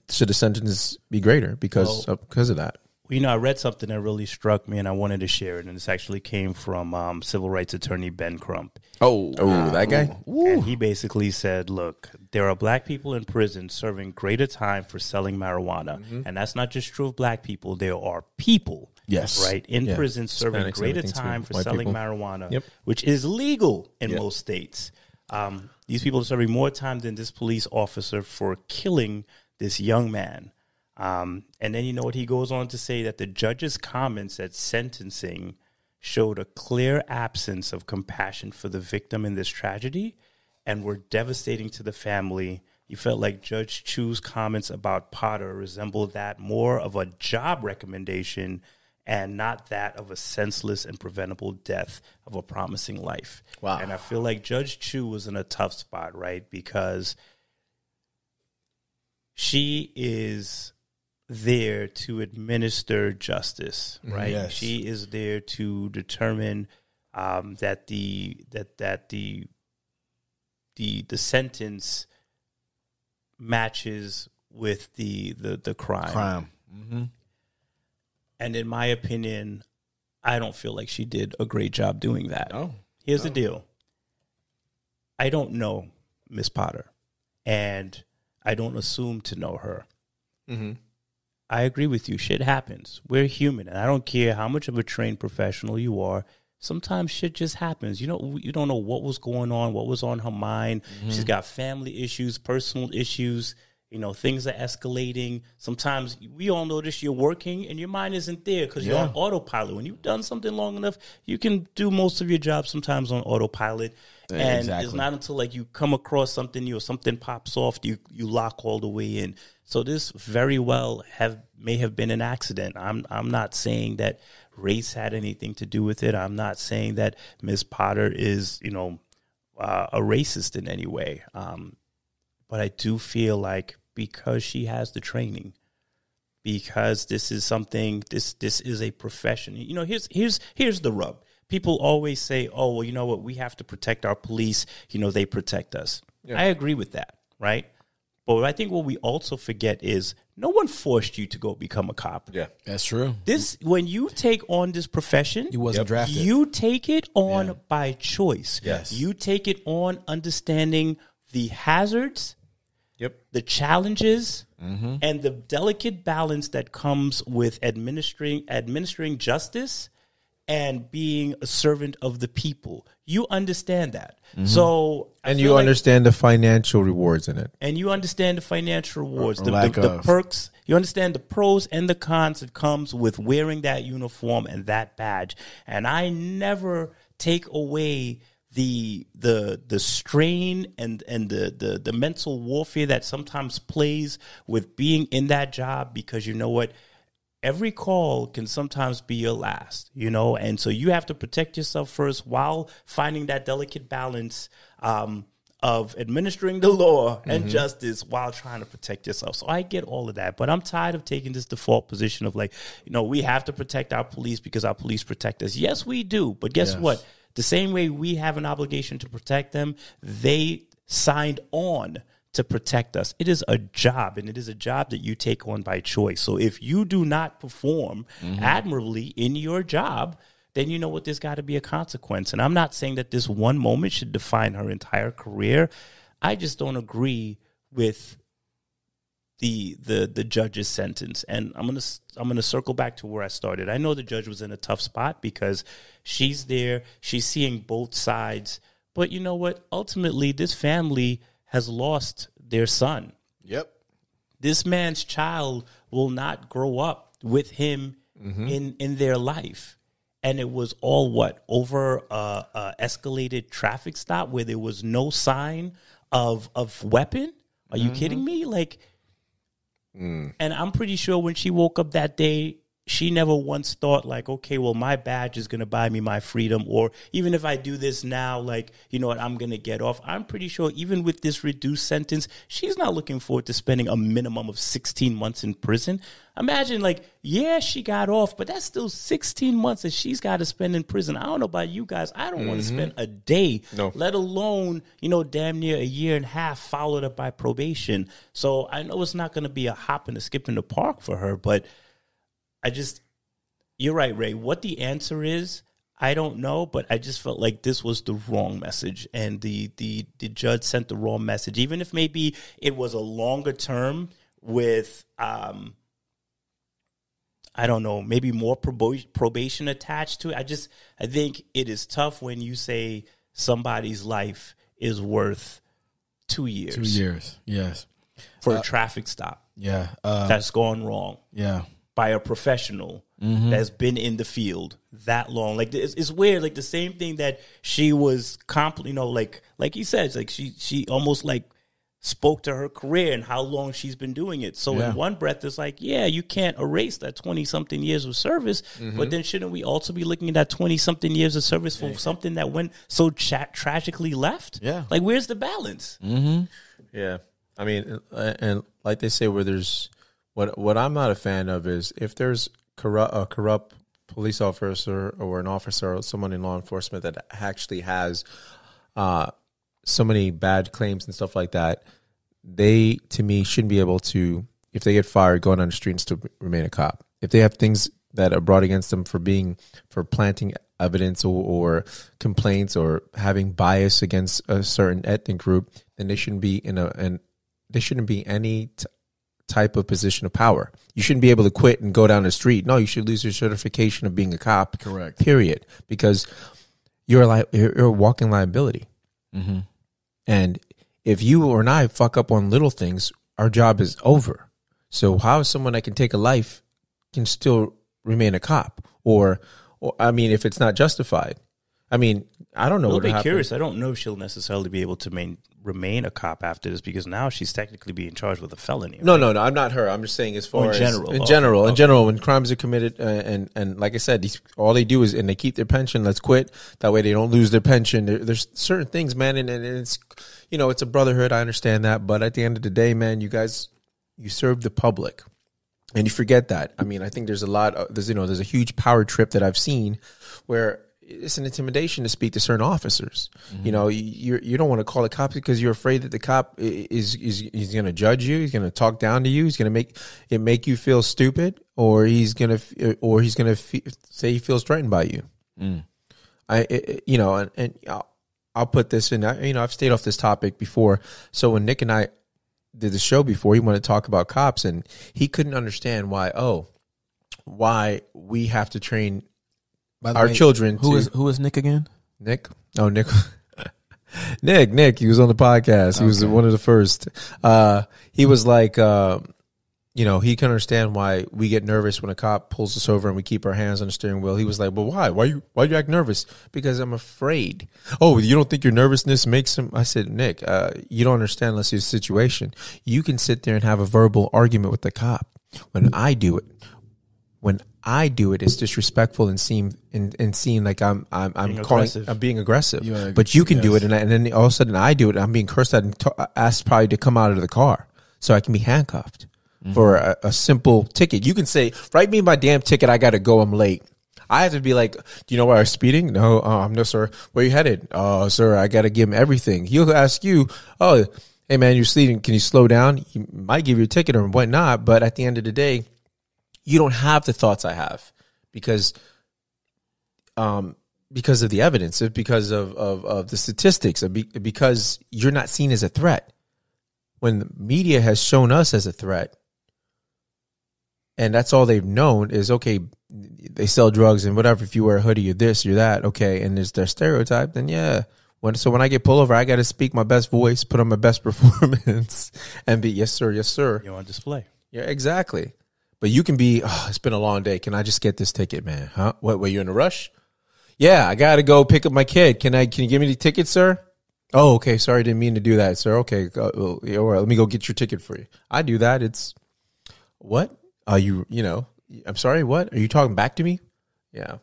sentence be greater because of that? Well, I read something that really struck me, and I wanted to share it. And this actually came from civil rights attorney Ben Crump. That guy? And he basically said, look, there are black people in prison serving greater time for selling marijuana. Mm-hmm. And that's not just true of black people. There are people, right, in prison serving Hispanics, greater time for White selling people. marijuana, which is legal in most states. These people are serving more time than this police officer for killing this young man. And then you know what he goes on to say, that the judge's comments at sentencing showed a clear absence of compassion for the victim in this tragedy and were devastating to the family. He felt like Judge Chu's comments about Potter resembled that more of a job recommendation and not that of a senseless and preventable death of a promising life. Wow. And I feel like Judge Chu was in a tough spot, right? Because she is there to administer justice, right? Yes. She is there to determine that the sentence matches with the crime. Mm-hmm. And in my opinion, I don't feel like she did a great job doing that. Here's the deal. I don't know Miss Potter, and I don't assume to know her. Mm-hmm. I agree with you. Shit happens. We're human, and I don't care how much of a trained professional you are. Sometimes shit just happens. You don't know what was going on, what was on her mind. Mm-hmm. She's got family issues, personal issues. Things are escalating. Sometimes we all notice you're working and your mind isn't there because you're on autopilot. When you've done something long enough, you can do most of your job sometimes on autopilot. And it's not until like you come across something new or something pops off, you lock all the way in. So this very well may have been an accident. I'm not saying that race had anything to do with it. I'm not saying that Ms. Potter is, a racist in any way. But I do feel like because she has the training, because this is something, this is a profession. Here's the rub. People always say, oh, well, you know what? We have to protect our police. They protect us. Yeah. I agree with that, right? But I think what we also forget is no one forced you to go become a cop. Yeah, that's true. When you take on this profession, you wasn't drafted. You take it on by choice. Yes. You take it on understanding the hazards, the challenges, and the delicate balance that comes with administering justice and being a servant of the people. You understand that. Mm-hmm. So, you understand the financial rewards in it. And you understand the financial rewards, the perks. You understand the pros and the cons that comes with wearing that uniform and that badge. And I never take away the strain and the mental warfare that sometimes plays with being in that job, because you know what? Every call can sometimes be your last, and so you have to protect yourself first while finding that delicate balance of administering the law and justice while trying to protect yourself. So I get all of that, but I'm tired of taking this default position of like, we have to protect our police because our police protect us. Yes, we do. But guess what? The same way we have an obligation to protect them, they signed on to protect us. It is a job, and it is a job that you take on by choice. So if you do not perform admirably in your job, then you know what, there's got to be a consequence. And I'm not saying that this one moment should define her entire career. I just don't agree with the judge's sentence. And I'm gonna circle back to where I started. I know the judge was in a tough spot because she's there, she's seeing both sides. But you know what? Ultimately, this family has lost their son. Yep. This man's child will not grow up with him in their life. and it was all over a escalated traffic stop where there was no sign of weapon. Are you kidding me? Like, and I'm pretty sure when she woke up that day, she never once thought like, okay, well, my badge is going to buy me my freedom. Or even if I do this now, like, you know what, I'm going to get off. I'm pretty sure even with this reduced sentence, she's not looking forward to spending a minimum of 16 months in prison. Imagine like, yeah, she got off, but that's still 16 months that she's got to spend in prison. I don't know about you guys. I don't want to spend a day, let alone, you know, damn near a year and a half followed up by probation. So I know it's not going to be a hop and a skip in the park for her, but you're right, Ray. What the answer is, I don't know, but I just felt like this was the wrong message, and the judge sent the wrong message. Even if maybe it was a longer term with, I don't know, maybe more probation attached to it. I think it is tough when you say somebody's life is worth 2 years. 2 years, yes, for a traffic stop. Yeah, that's gone wrong. Yeah. By a professional that's been in the field that long. Like, it's weird. Like, the same thing that she was, you know, like he said, like she almost like spoke to her career and how long she's been doing it. So in one breath, it's like, yeah, you can't erase that 20-something years of service, but then shouldn't we also be looking at that 20-something years of service for something that went so tragically left? Yeah. Like, where's the balance? Yeah. I mean, and like they say, where there's, what I'm not a fan of is if there's a corrupt police officer or an officer or someone in law enforcement that actually has so many bad claims and stuff like that, they, to me, shouldn't be able to, if they get fired, go on the street and still remain a cop. If they have things that are brought against them for planting evidence or complaints or having bias against a certain ethnic group, then they shouldn't be they shouldn't be any type of position of power. You shouldn't be able to quit and go down the street. No, you should lose your certification of being a cop. Correct. Period. Because you're a walking liability. And if you or I fuck up on little things, our job is over. So how is someone that can take a life can still remain a cop? Or I mean, if it's not justified. I mean, I don't know what happened. I'll be curious. I don't know if she'll necessarily be able to remain a cop after this, because now she's technically being charged with a felony. Right? No. I'm not her. I'm just saying as far in general. In general, when crimes are committed, and like I said, all they do is, and they keep their pension. Let's quit. That way they don't lose their pension. There's certain things, man, and it's, you know, it's a brotherhood. I understand that, but at the end of the day, man, you guys, you serve the public, and you forget that. I mean, I think there's there's a huge power trip that I've seen where it's an intimidation to speak to certain officers. You know, you don't want to call a cop because you're afraid that the cop is going to judge you. He's going to talk down to you. He's going to make you feel stupid, or he's going to say he feels threatened by you. You know, and I'll put this in. You know, I've stayed off this topic before. So when Nick and I did the show before, he wanted to talk about cops, and he couldn't understand why we have to train our children. Who is Nick again? Nick? Oh, Nick. Nick. He was on the podcast. He was one of the first. He was like, you know, he can understand why we get nervous when a cop pulls us over and we keep our hands on the steering wheel. He was like, but why? Why you act nervous? Because I'm afraid. Oh, you don't think your nervousness makes him? I said, Nick, you don't understand unless you're in a situation. You can sit there and have a verbal argument with the cop. When I do it, it's disrespectful and seem like I'm being aggressive. But you can do it, and then all of a sudden I do it. And I'm being cursed at and asked probably to come out of the car so I can be handcuffed for a simple ticket. You can say, write me my damn ticket. I got to go. I'm late. I have to be like, do you know why I'm speeding? No, no, sir. Where you headed? Oh, sir, I got to give him everything. He'll ask you, oh, hey man, you're speeding. Can you slow down? He might give you a ticket or whatnot. But at the end of the day, you don't have the thoughts I have because of the evidence, because of the statistics, because you're not seen as a threat. When the media has shown us as a threat, and that's all they've known is, okay, they sell drugs and whatever. If you wear a hoodie, you're this, you're that, okay, and there's their stereotype, then yeah. So when I get pulled over, I got to speak my best voice, put on my best performance, and be yes sir. You're on display. Yeah, exactly. But you can be, it's been a long day. Can I just get this ticket, man? Huh? What, were you in a rush? Yeah, I got to go pick up my kid. Can you give me the ticket, sir? Oh, okay. Sorry, didn't mean to do that, sir. Okay. All right, let me go get your ticket for you. I do that. It's, what? Are you know, I'm sorry, what? Are you talking back to me? Yeah.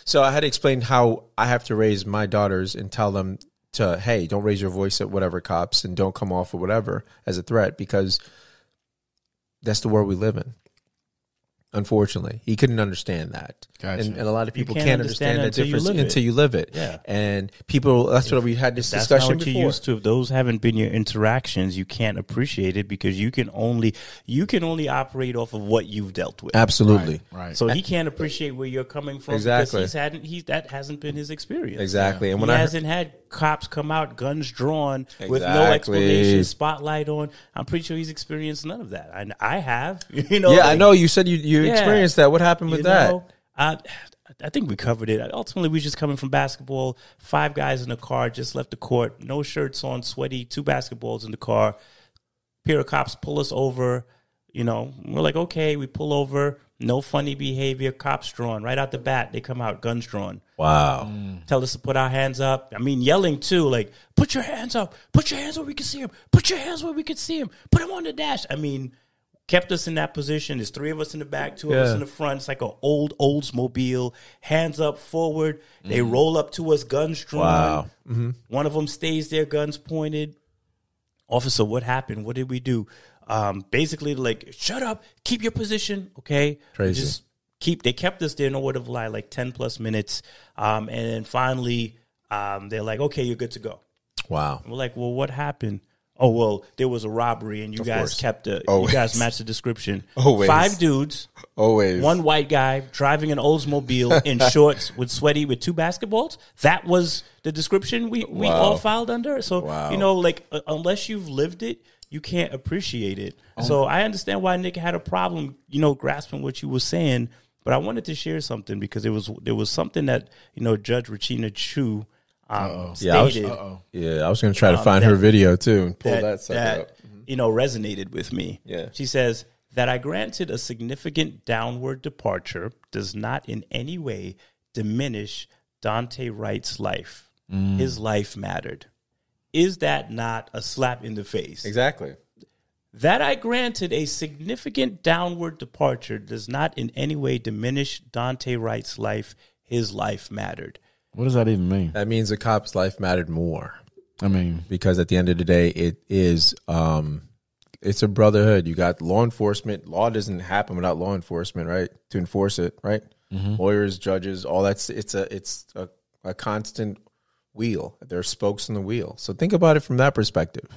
So I had to explain how I have to raise my daughters and tell them to, hey, don't raise your voice at whatever cops and don't come off or whatever as a threat, because that's the world we live in. Unfortunately, he couldn't understand that. Gotcha. And a lot of people can't understand that difference until you live it. Yeah. And people, that's what we had this discussion before. That's not what you're used to. If those haven't been your interactions, you can't appreciate it because you can only operate off of what you've dealt with. Absolutely. Right. So he can't appreciate where you're coming from. Exactly. Because that hasn't been his experience. Exactly. Yeah. And when he hasn't had cops come out, guns drawn, with no explanation, spotlight on. I'm pretty sure he's experienced none of that. I have. You know. Yeah, I know. You said you experienced that. What happened with that? I think we covered it. Ultimately, we just coming from basketball. 5 guys in the car, just left the court, no shirts on, sweaty, 2 basketballs in the car. Pair of cops pull us over. You know, we're like, okay, we pull over. No funny behavior. Cops drawn right out the bat. They come out, guns drawn. Wow. Tell us to put our hands up. I mean, yelling too, like, put your hands up. Put your hands where we can see him. Put your hands where we can see him. Put him on the dash. I mean, kept us in that position. There's 3 of us in the back, 2 of us in the front. It's like an old Oldsmobile. Hands up forward. They roll up to us, guns drawn. Wow. Mm-hmm. One of them stays there, guns pointed. Officer, what happened? What did we do? Basically, like, shut up. Keep your position. Okay. Crazy. They kept us there, no word of lie, like 10 plus minutes. And then finally, they're like, okay, you're good to go. Wow. And we're like, well, what happened? Oh, well, there was a robbery, and you guys you guys matched the description. Always. 5 dudes. Always. 1 white guy driving an Oldsmobile in shorts with 2 basketballs. That was the description we all filed under. So, you know, like, unless you've lived it, you can't appreciate it. So I understand why Nick had a problem, you know, grasping what you were saying. But I wanted to share something because there was something that, you know, Judge Regina Chu stated. I was going to try to find her video too and pull that sucker up. You know, resonated with me. Yeah. She says that I granted a significant downward departure does not in any way diminish Duante Wright's life. His life mattered. Is that not a slap in the face? Exactly. That I granted a significant downward departure does not in any way diminish Duante Wright's life. His life mattered. What does that even mean? That means the cop's life mattered more. I mean, because at the end of the day, it is it's a brotherhood. You got law enforcement. Law doesn't happen without law enforcement, right? To enforce it, right? Lawyers, judges, all that's it's a constant wheel. There are spokes in the wheel. So think about it from that perspective.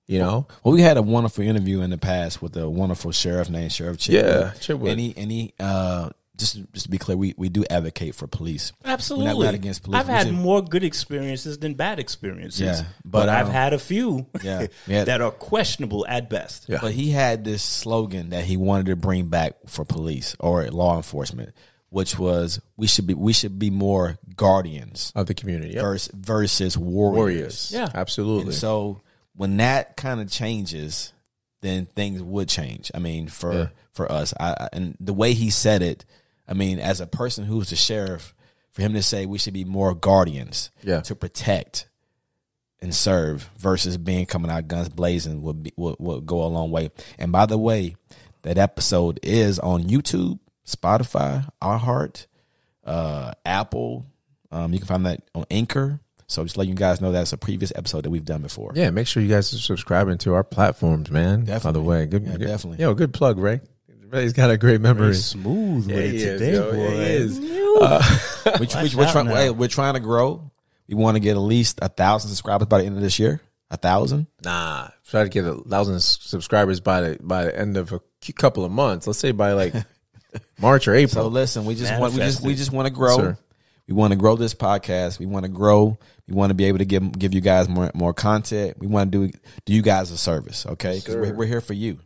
You know, well, we had a wonderful interview in the past with a wonderful sheriff named Sheriff Chitwood. Yeah, Chitwood. And he just to be clear, we do advocate for police. Absolutely, we're not against police. I've had more good experiences than bad experiences. Yeah, but I've had a few that are questionable at best. Yeah. But he had this slogan that he wanted to bring back for police or law enforcement, which was we should be more guardians of the community versus warriors. Yeah, absolutely. And so when that kind of changes, then things would change. I mean, for us, and the way he said it, I mean, as a person who's the sheriff, for him to say we should be more guardians to protect and serve versus coming out guns blazing would go a long way. And by the way, that episode is on YouTube, Spotify, iHeart, Apple. You can find that on Anchor. So just let you guys know that's a previous episode that we've done before. Yeah, make sure you guys are subscribing to our platforms, man. Definitely. By the way, good, definitely. Yo, good plug, Ray. Ray's got a great memory. Very smooth with it today, boy. We're trying to grow. We want to get at least 1,000 subscribers by the end of this year. 1,000? Nah, try to get 1,000 subscribers by the end of a couple of months. Let's say by like March or April. So listen, we just want to grow. Sir. We want to grow this podcast. We want to grow. We want to be able to give you guys more content. We want to do you guys a service, okay? Because we're here for you.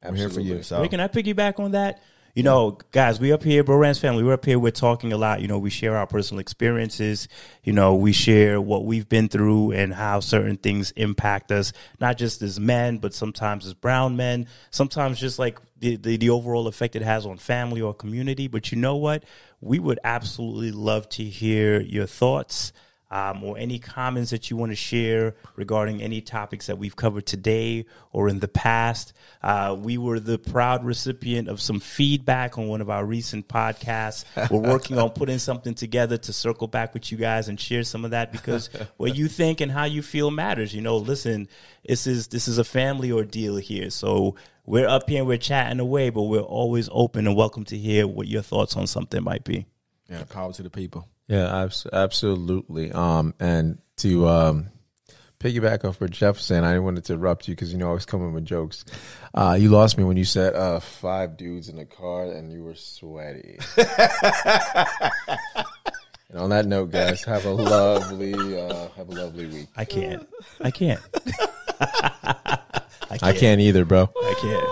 Absolutely. We're here for you. So Wait, can I piggyback on that? You know, guys, we up here, Bro-RantZ family. We're up here. We're talking a lot. You know, we share our personal experiences. You know, we share what we've been through and how certain things impact us, not just as men, but sometimes as brown men. Sometimes just like the overall effect it has on family or community. But you know what? We would absolutely love to hear your thoughts. Or any comments that you want to share regarding any topics that we've covered today or in the past. We were the proud recipient of some feedback on one of our recent podcasts. We're working on putting something together to circle back with you guys and share some of that, because what you think and how you feel matters. You know, listen, this is a family ordeal here. So we're up here and we're chatting away, but we're always open and welcome to hear what your thoughts on something might be. Yeah, power to the people. Yeah, absolutely. And to piggyback off what Jeff was saying, I didn't want to interrupt you because, you know, I always come in with jokes. You lost me when you said 5 dudes in the car and you were sweaty. And on that note, guys, have a lovely week. I can't. I can't either, bro. I can't.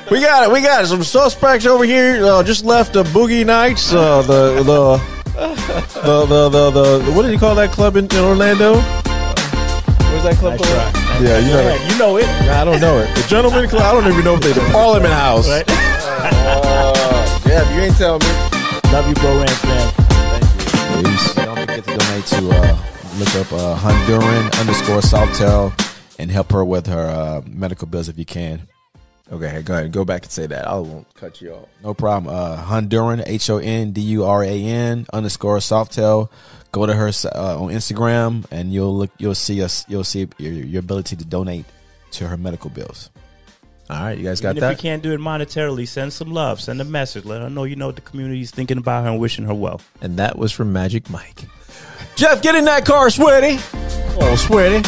We got it. Some suspects over here just left the Boogie Nights. The what did you call that club in Orlando? Where's that club? Yeah, you know that. You know it. I don't know it. The Gentleman Club. I don't even know if they the Parliament House. Right? Yeah, you ain't telling me. Love you, Bro-RantZ man. Thank you. Peace. Don't forget to donate to look up Honduran_Softail and help her with her medical bills if you can. Okay, go ahead. Go back and say that. I won't cut you off. No problem. Honduran, HONDURAN_Softail. Go to her on Instagram, and you'll see your ability to donate to her medical bills. All right, you guys got Even that? If you can't do it monetarily, send some love, send a message, let her know you know what the community is thinking about her and wishing her well. And that was from Magic Mike. Jeff, get in that car, sweaty. Oh, sweaty.